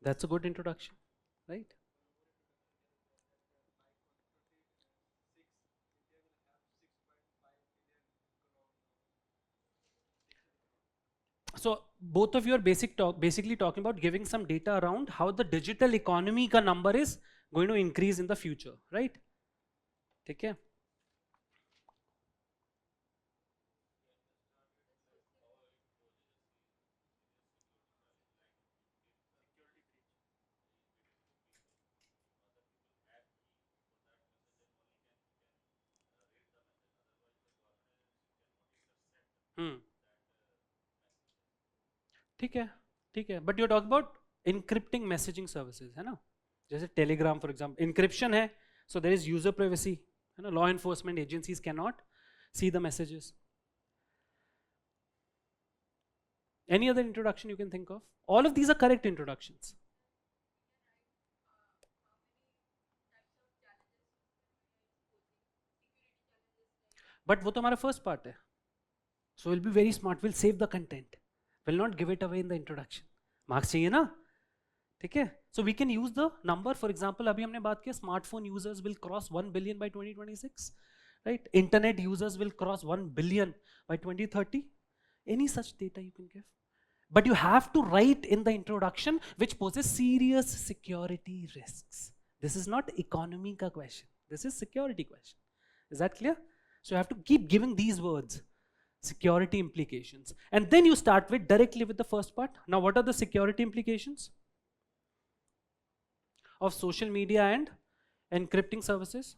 That's a good introduction, right? So both of you are basically talking about giving some data around how the digital economy ka number is going to increase in the future, right? ठीक है? ठीक है, ठीक है. But you're talking about encrypting messaging services, है ना, जैसे Telegram for example encryption है, so there is user privacy, है ना, law enforcement agencies cannot see the messages. Any other introduction you can think of? All of these are correct introductions. But वो तो हमारा first part है. So we'll be very smart. We'll save the content. We'll not give it away in the introduction. Marks चाहिए ना? ठीक है? So we can use the number. For example, अभी हमने बात किया smartphone users will cross 1 billion by 2026. Right? Internet users will cross 1 billion by 2030. Any such data you can give. But you have to write in the introduction which poses serious security risks. This is not economy ka question. This is security question. Is that clear? So you have to keep giving these words. Security implications. And then you start with directly with the first part. Now what are the security implications of social media and encrypting services?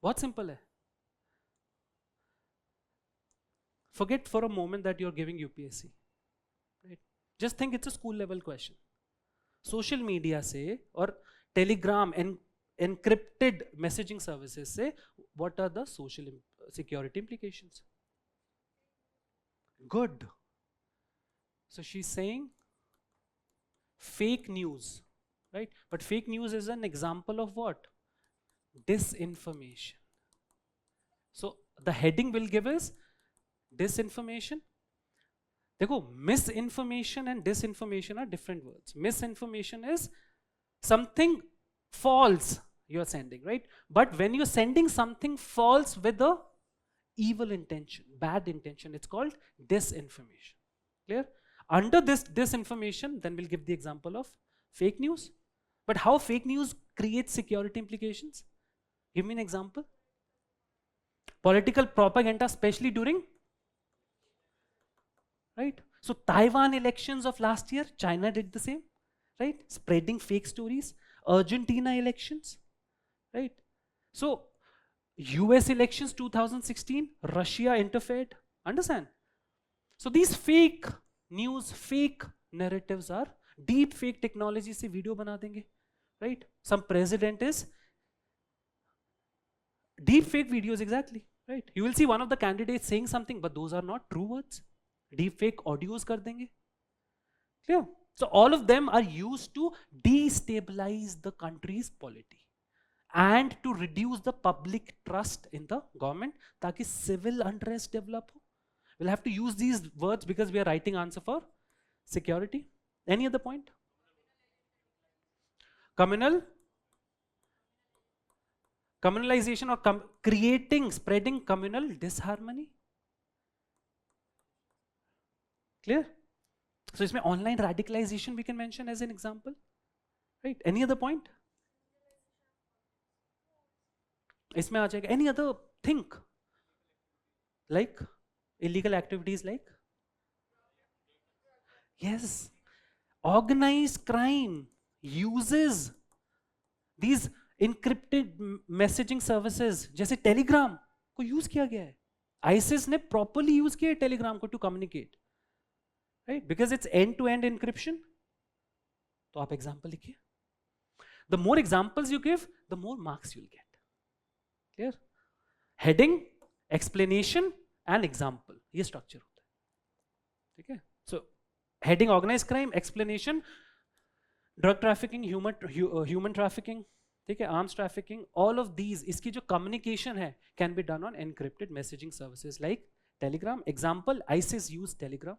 बहुत simple है. Forget for a moment that you're giving UPSC. Right? Just think it's a school level question. Social media से और Telegram and encrypted messaging services say what are the social security implications? Good. So she's saying fake news, right? But fake news is an example of what? Disinformation. So the heading will give us disinformation. देखो, misinformation and disinformation are different words. Misinformation is something false you're sending, right? But when you're sending something false with a evil intention, bad intention, it's called disinformation. Clear? Under this disinformation, then we'll give the example of fake news. But how fake news creates security implications? Give me an example. Political propaganda, especially during, right? So Taiwan elections of last year, China did the same, right? Spreading fake stories. Argentina elections, right? So US elections 2016, Russia interfered. Understand? So these fake news, fake narratives are deep fake technology से video बना देंगे, right? Some president is deep fake videos, exactly, right? You will see one of the candidates saying something, but those are not true words. Deep fake audios कर देंगे. Clear? So all of them are used to destabilize the country's polity and to reduce the public trust in the government ताकि civil unrest develop हो. We'll have to use these words because we are writing answer for security. Any other point? Communalization or creating, spreading communal disharmony. Clear? So इसमें online radicalization we can mention as an example, right? Any other point? इसमें आ जाएगा. Any other think? Like illegal activities like? Yes. Organized crime uses these encrypted messaging services जैसे Telegram को use किया गया है. ISIS ने properly use किया है Telegram को to communicate. Right? Because it's end-to-end encryption. तो आप example लिखिए. The more examples you give, the more marks you'll get. Clear? Heading, explanation and example. ये structure होता है. ठीक है? So heading organized crime, explanation, drug trafficking, human trafficking, ठीक है? Arms trafficking. All of these, इसकी जो communication है, can be done on encrypted messaging services like Telegram. Example, ISIS used Telegram.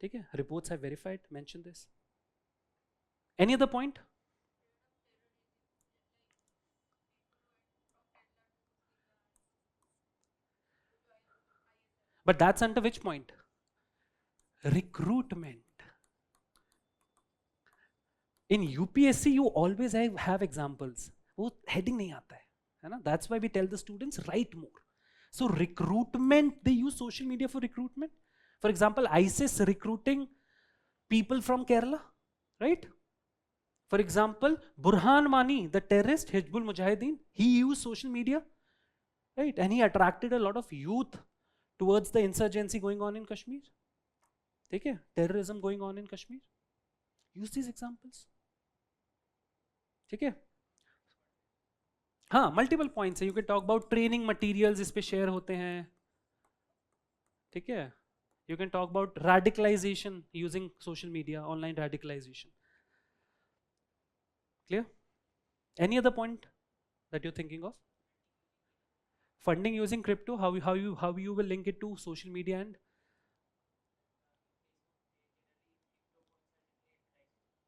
ठीक है? Reports have verified, mention this. Any other point? But that's under which point? Recruitment. In UPSC, you always have examples. वो heading नहीं आता है ना? That's why we tell the students write more. So recruitment, they use social media for recruitment. For example, ISIS recruiting people from Kerala, right? For example, Burhan Wani, the terrorist, Hizbul Mujahideen, he used social media, right? And he attracted a lot of youth towards the insurgency going on in Kashmir. ठीक है, terrorism going on in Kashmir, use these examples. ठीक है, हाँ multiple points है, you can talk about training materials इस पे share होते हैं, ठीक है, you can talk about radicalization using social media, online radicalization. Clear? Any other point that you thinking of? Funding using crypto, how you will link it to social media and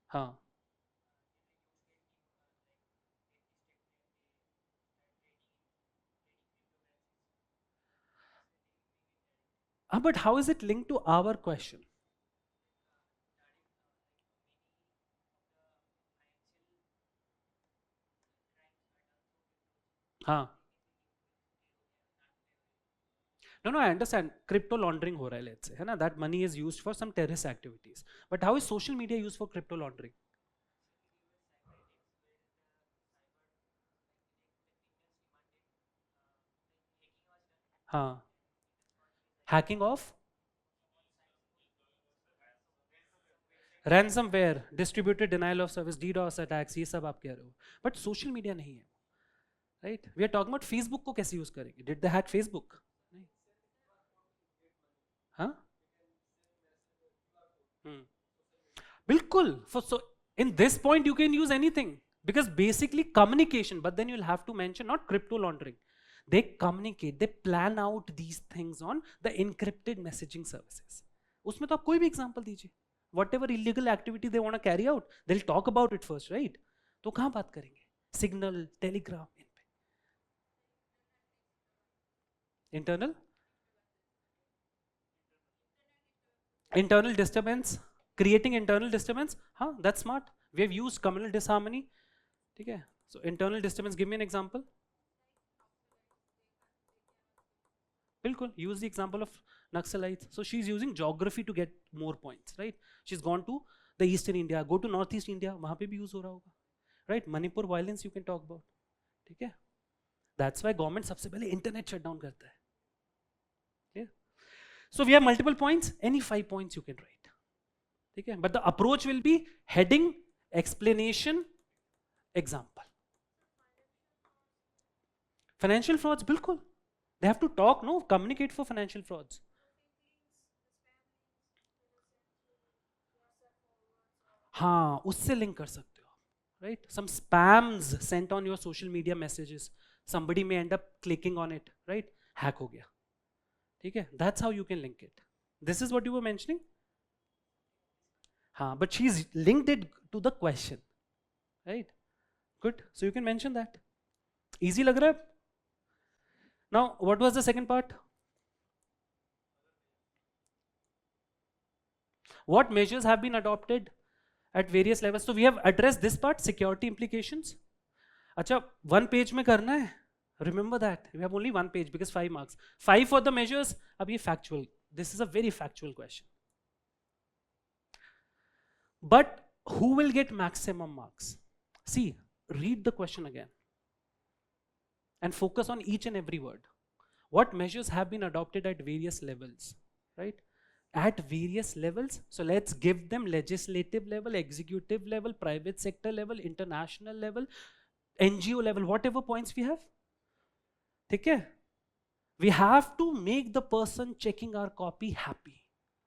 हाँ but how is it linked to our question? हाँ, no, I understand crypto laundering हो रहा है, let's say, है ना, that money is used for some terrorist activities, but how is social media used for crypto laundering? हाँ, hacking of ransomware, distributed denial of service, DDoS attacks, ये सब आप कह रहे हो, but social media नहीं है, right? We are talking about Facebook को कैसे use करेंगे? Did they hack Facebook? नहीं. हाँ? बिल्कुल. So in this point you can use anything because basically communication, but then you'll have to mention not crypto laundering. They communicate, they plan out these things on the encrypted messaging services. उसमें तो आप कोई भी example दीजिए. Whatever illegal activity they want to carry out, they'll talk about it first, right? तो कहाँ बात करेंगे? Signal, Telegram, इन पे. Internal? Internal disturbance, creating internal disturbance. हाँ, that's smart. We have used communal disharmony. ठीक है. So internal disturbance. Give me an example. बिल्कुल. Use the example of Naxalites. So she's using geography to get more points, right? She's gone to the eastern India. Go to northeast India. वहाँ पे भी use हो रहा होगा, right? Manipur violence you can talk about. ठीक है. That's why government सबसे पहले internet shutdown करता है. Clear? So we have multiple points. Any 5 points you can write. ठीक है. But the approach will be heading, explanation, example. Financial frauds, बिल्कुल. They have to talk, no, communicate for financial frauds. हाँ, उससे link कर सकते हो, right? Some spams sent on your social media messages. Somebody may end up clicking on it, right? Hack हो गया, ठीक है? That's how you can link it. This is what you were mentioning. हाँ, but she's linked it to the question, right? Good. So you can mention that. Easy लग रहा है? Now, what was the second part? What measures have been adopted at various levels? So we have addressed this part, security implications. अच्छा, one page में करना है. Remember that. We have only one page because 5 marks. 5 for the measures. अब ये factual. This is a very factual question. But who will get maximum marks? See, read the question again and focus on each and every word. What measures have been adopted at various levels, right? At various levels. So let's give them legislative level, executive level, private sector level, international level, NGO level, whatever points we have. ठीक है? We have to make the person checking our copy happy.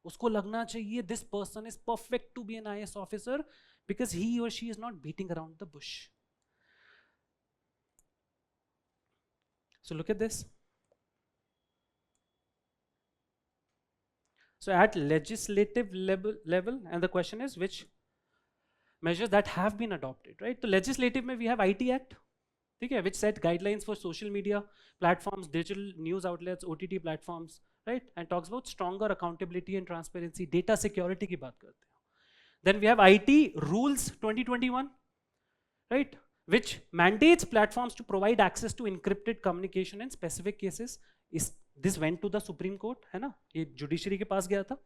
उसको लगना चाहिए this person is perfect to be an IS officer because he or she is not beating around the bush. So look at this. So at legislative level, and the question is which measures that have been adopted, right? So legislative में we have IT Act, ठीक है, which set guidelines for social media platforms, digital news outlets, OTT platforms, right? And talks about stronger accountability and transparency, data security की बात करते हैं. Then we have IT Rules 2021, right? Which mandates platforms to provide access to encrypted communication in specific cases. This went to the Supreme Court, है ना? ये judiciary के पास गया था,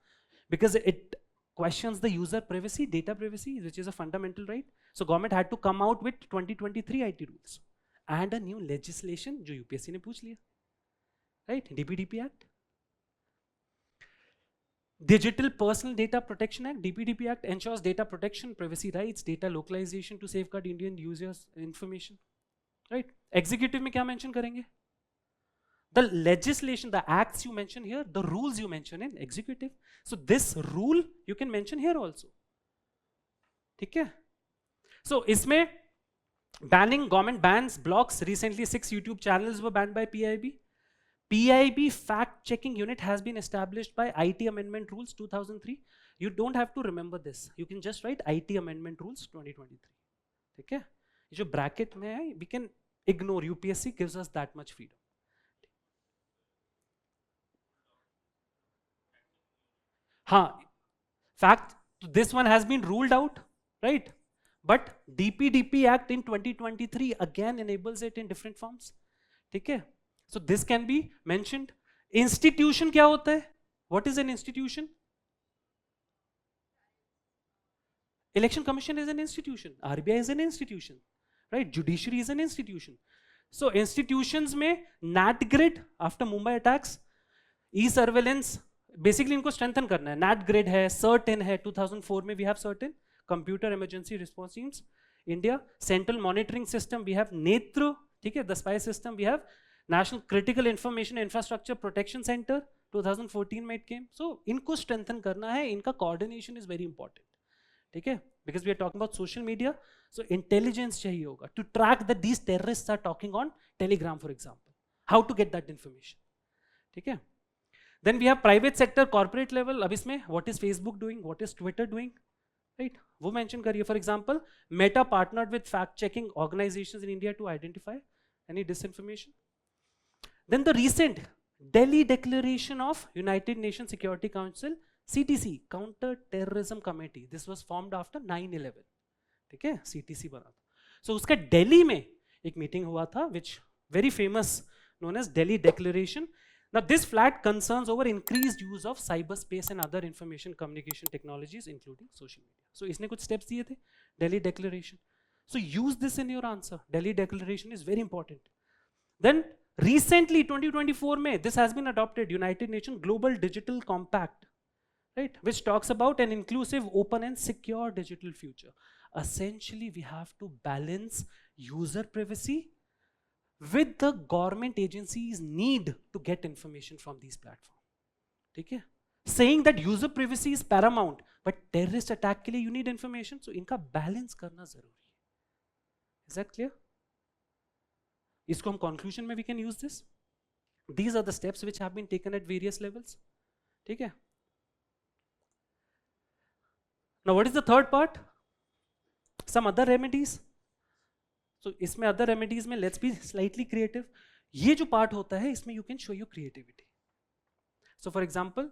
because it questions the user privacy, data privacy, which is a fundamental right. So government had to come out with 2023 IT rules and a new legislation जो UPSC ने पूछ लिया, right? DPDP Act. Digital Personal Data Protection Act, DPDP Act, ensures data protection, privacy rights, data localization to safeguard Indian users' information. Right? Executive में क्या mention करेंगे? The legislation, the acts you mention here, the rules you mention in executive. So this rule you can mention here also. ठीक है? So इसमें banning, government bans, blocks. Recently 6 YouTube channels were banned by PIB. PIB fact checking unit has been established by IT Amendment Rules 2003. You don't have to remember this. You can just write IT Amendment Rules 2023. ठीक है? ये जो bracket में है, we can ignore. UPSC gives us that much freedom. हाँ, fact, this one has been ruled out, right? But DPDP Act in 2023 again enables it in different forms. ठीक है? So this can be mentioned. Institution क्या होता है? What is an institution? Election Commission is an institution. RBI is an institution, right? Judiciary is an institution. So institutions में NatGrid after Mumbai attacks, e-surveillance, basically इनको strengthen करना है. NatGrid है, CERT-in है, 2004 में we have CERT-in, Computer Emergency Response Teams, India, Central Monitoring System, we have NETRA, ठीक है, the spy system, we have National Critical Information Infrastructure Protection Center, 2014 में it came. So इनको strengthen करना है, इनका coordination is very important. ठीक है? Because we are talking about social media, so intelligence चाहिए होगा to track that these terrorists are talking on Telegram, for example. How to get that information? ठीक है? Then we have private sector, corporate level. अब इसमें what is Facebook doing? What is Twitter doing? Right? वो mention करिए. For example, Meta partnered with fact-checking organizations in India to identify any disinformation. Then the recent Delhi Declaration of United Nations Security Council, CTC, Counter Terrorism Committee. This was formed after 9/11. ठीक है? CTC बना था. So उसका दिल्ली में एक meeting हुआ था, which very famous, known as Delhi Declaration. Now this flagged concerns over increased use of cyberspace and other information communication technologies, including social media. So इसने कुछ steps दिए थे, Delhi Declaration. So use this in your answer. Delhi Declaration is very important. Then recently 2024 में this has been adopted, United Nations Global Digital Compact, right, which talks about an inclusive, open and secure digital future. Essentially we have to balance user privacy with the government agencies' need to get information from these platforms. ठीक है? Saying that user privacy is paramount, but terrorist attack के लिए you need information, so इनका balance करना जरूरी है. Is that clear? इसको हम conclusion में we can use this. These are the steps which have been taken at various levels. ठीक है? Now what is the third part? Some other remedies. So इसमें other remedies में let's be slightly creative. ये जो part होता है इसमें you can show your creativity. So for example,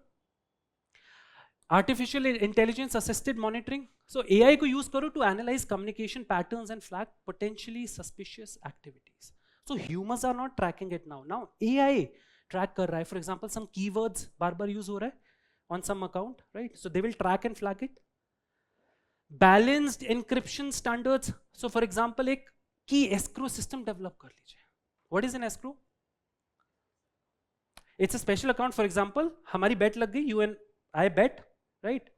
artificial intelligence assisted monitoring. So AI को use करो to analyze communication patterns and flag potentially suspicious activities. So humans are not tracking it now. Now AI track कर रहा है. For example, some keywords बार-बार use हो रहा है on some account, right? So they will track and flag it. Balanced encryption standards. So for example, एक key escrow system develop कर लीजिए. What is an escrow? It's a special account. For example, हमारी bet लग गई, you and I bet, right?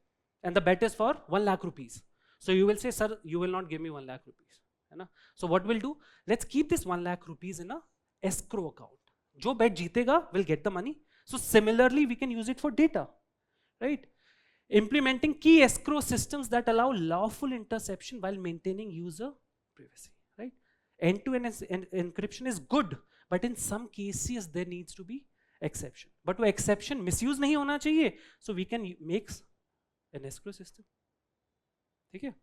And the bet is for 1 lakh rupees. So you will say, sir, you will not give me 1 lakh rupees. है ना? So what we'll do? Let's keep this 1 lakh rupees in a escrow account. जो bet जीतेगा will get the money. So similarly, we can use it for data, right? Implementing key escrow systems that allow lawful interception while maintaining user privacy, right? End-to-end encryption is good, but in some cases there needs to be exception. But वो exception misuse नहीं होना चाहिए, so we can make an escrow system. ठीक है?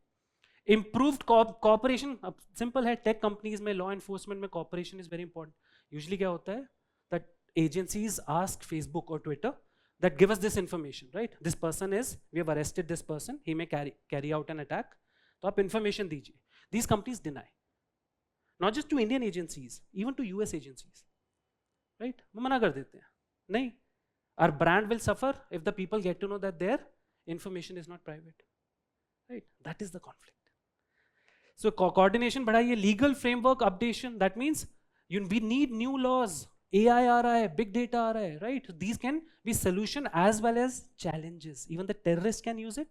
Improved cooperation. अब simple है, tech companies में law enforcement में cooperation is very important. Usually क्या होता है that agencies ask Facebook or Twitter that give us this information, right? This person is, we have arrested this person, he may carry out an attack. तो आप information दीजिए. These companies deny. Not just to Indian agencies, even to US agencies, right? वो मना कर देते हैं. नहीं. Our brand will suffer if the people get to know that their information is not private, right? That is the conflict. So coordination बढ़ाइए. Legal framework updation. That means we need new laws AI आ रहा है, big data आ रहा है, right? These can be solution as well as challenges. Even the terrorist can use it,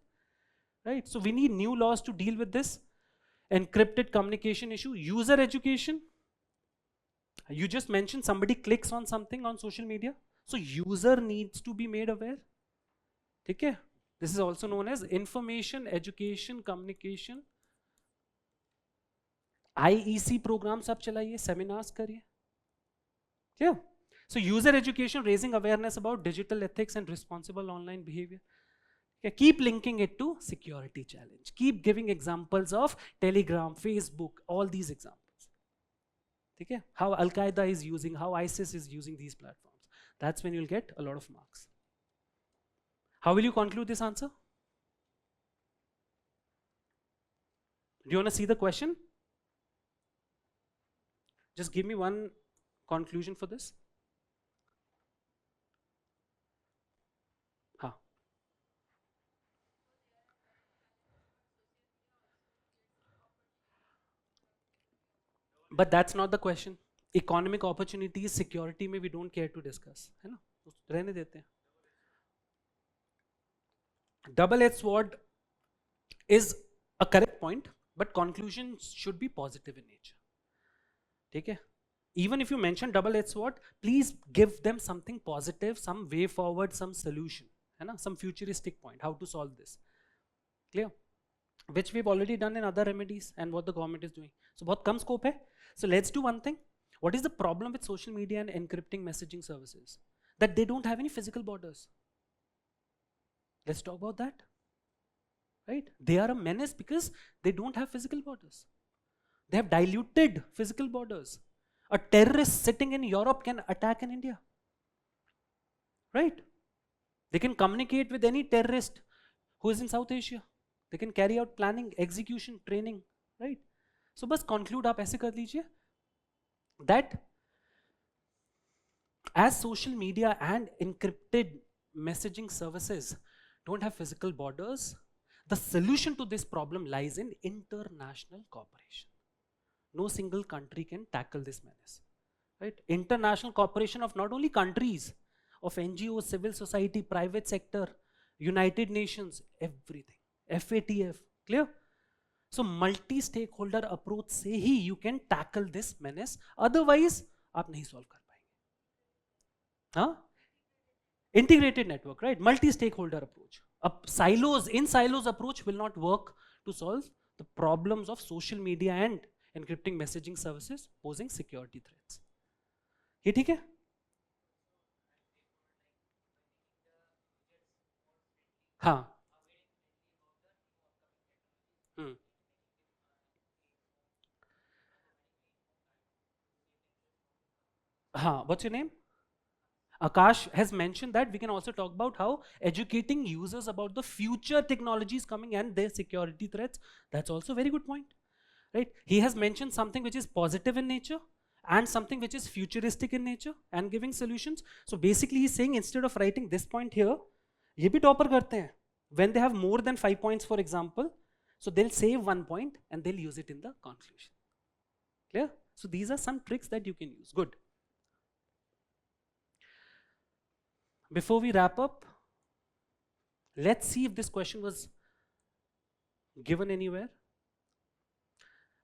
right? So we need new laws to deal with this encrypted communication issue. User education. You just mentioned somebody clicks on something on social media, so user needs to be made aware. Okay? This is also known as information education communication. IEC programs आप चलाइए, seminars करिए. Clear? So user education, raising awareness about digital ethics and responsible online behavior. Okay, keep linking it to security challenge. Keep giving examples of Telegram, Facebook, all these examples. Okay? How Al-Qaeda is using, how ISIS is using these platforms. That's when you'll get a lot of marks. How will you conclude this answer? Do you want to see the question? Just give me one conclusion for this. Huh. But that's not the question. Economic opportunities, security में we don't care to discuss, है ना? रहने देते हैं. Double-edged sword is a correct point, but conclusions should be positive in nature. Okay? Even if you mention double-edged sword, please give them something positive, some way forward, some solution, है ना? Some futuristic point, how to solve this. Clear? Which we've already done in other remedies and what the government is doing. So बहुत कम scope है. So let's do one thing. What is the problem with social media and encrypting messaging services? That they don't have any physical borders. Let's talk about that. Right? They are a menace because they don't have physical borders. They have diluted physical borders. A terrorist sitting in Europe can attack in India. Right? They can communicate with any terrorist who is in South Asia. They can carry out planning, execution, training. Right? So बस conclude आप ऐसे कर लीजिए that as social media and encrypted messaging services don't have physical borders, the solution to this problem lies in international cooperation. No single country can tackle this menace. Right? International cooperation of not only countries, of NGOs, civil society, private sector, United Nations, everything. FATF, clear? So multi-stakeholder approach से ही you can tackle this menace. Otherwise, आप नहीं solve कर पाएंगे. हाँ? Integrated network, right? Multi-stakeholder approach. In silos approach will not work to solve the problems of social media and encrypting messaging services posing security threats. ये ठीक है? हाँ. हाँ. What's your name? Akash has mentioned that we can also talk about how educating users about the future technologies coming and their security threats. That's also a very good point, right? He has mentioned something which is positive in nature and something which is futuristic in nature and giving solutions. So basically he's saying instead of writing this point here, ये भी topper करते हैं. When they have more than 5 points, for example, so they'll save 1 point and they'll use it in the conclusion. Clear? So these are some tricks that you can use. Good. Before we wrap up, let's see if this question was given anywhere.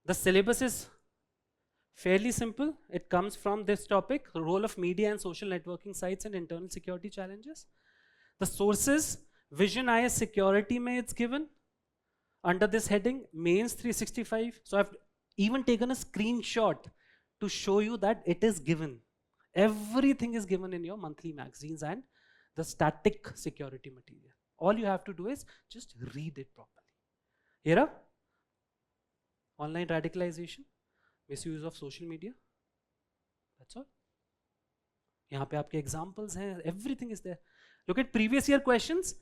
The syllabus is fairly simple. It comes from this topic, the role of media and social networking sites and internal security challenges. The sources, Vision IS Security mein it's given under this heading, Mains 365. So I've even taken a screenshot to show you that it is given. Everything is given in your monthly magazines and the static security material. All you have to do is just read it properly. Here, online radicalization, misuse of social media. That's all. यहाँ पे आपके examples हैं. Everything is there. Look at previous year questions.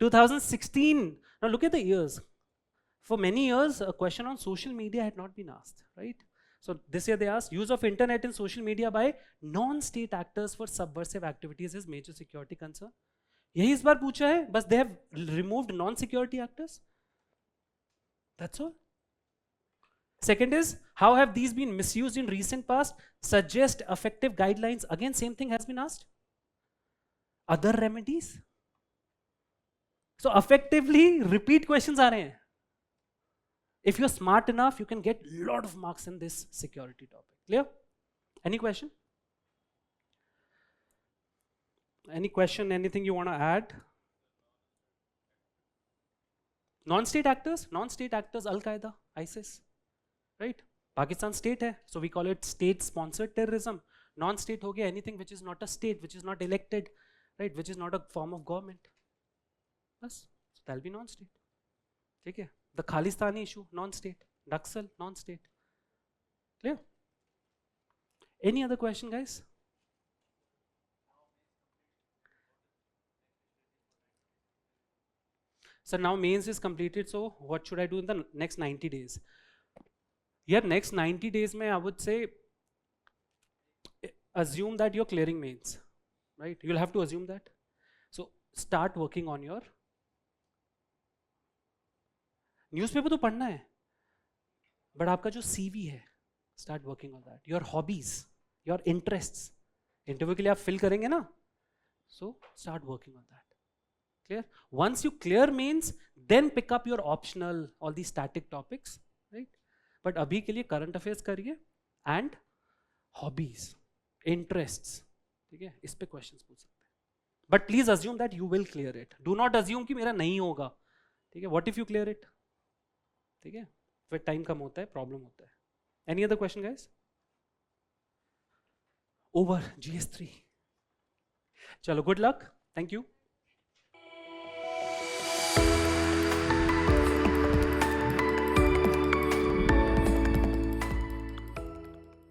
2016. Now look at the years. For many years, a question on social media had not been asked, right? So this year they asked, use of internet and social media by non-state actors for subversive activities is major security concern. यही इस बार पूछा है, बस they have removed non-security actors. That's all. Second is, how have these been misused in recent past? Suggest effective guidelines. Again, same thing has been asked. Other remedies? So effectively, repeat questions are there. If you're smart enough, you can get a lot of marks in this security topic. Clear? Any question? Any question, anything you want to add? Non-state actors? Non-state actors, Al-Qaeda, ISIS. Right? Pakistan state hai, so we call it state-sponsored terrorism. Non-state ho gaya anything which is not a state, which is not elected, right? Which is not a form of government. Bas, so that'll be non-state. Okay? The Khalistani issue, non-state. Naxal, non-state. Clear? Any other question, guys? So now mains is completed, so what should I do in the next 90 days? Yeah, next 90 days I would say, assume that you're clearing mains, right? You'll have to assume that. So start working on your newspaper तो पढ़ना है, but आपका जो CV है, start working on that. Your hobbies, your interests, interview के लिए आप fill करेंगे ना? So start working on that. Clear? Once you clear mains, then pick up your optional, all these static topics, right? But अभी के लिए current affairs करिए and hobbies, interests, ठीक है? इस पे questions पूछ सकते हैं. But please assume that you will clear it. Do not assume कि मेरा नहीं होगा, ठीक है? What if you clear it? ठीक है? फिर time कम होता है, problem होता है. Any other question, guys? Over GS3. चलो, good luck. Thank you.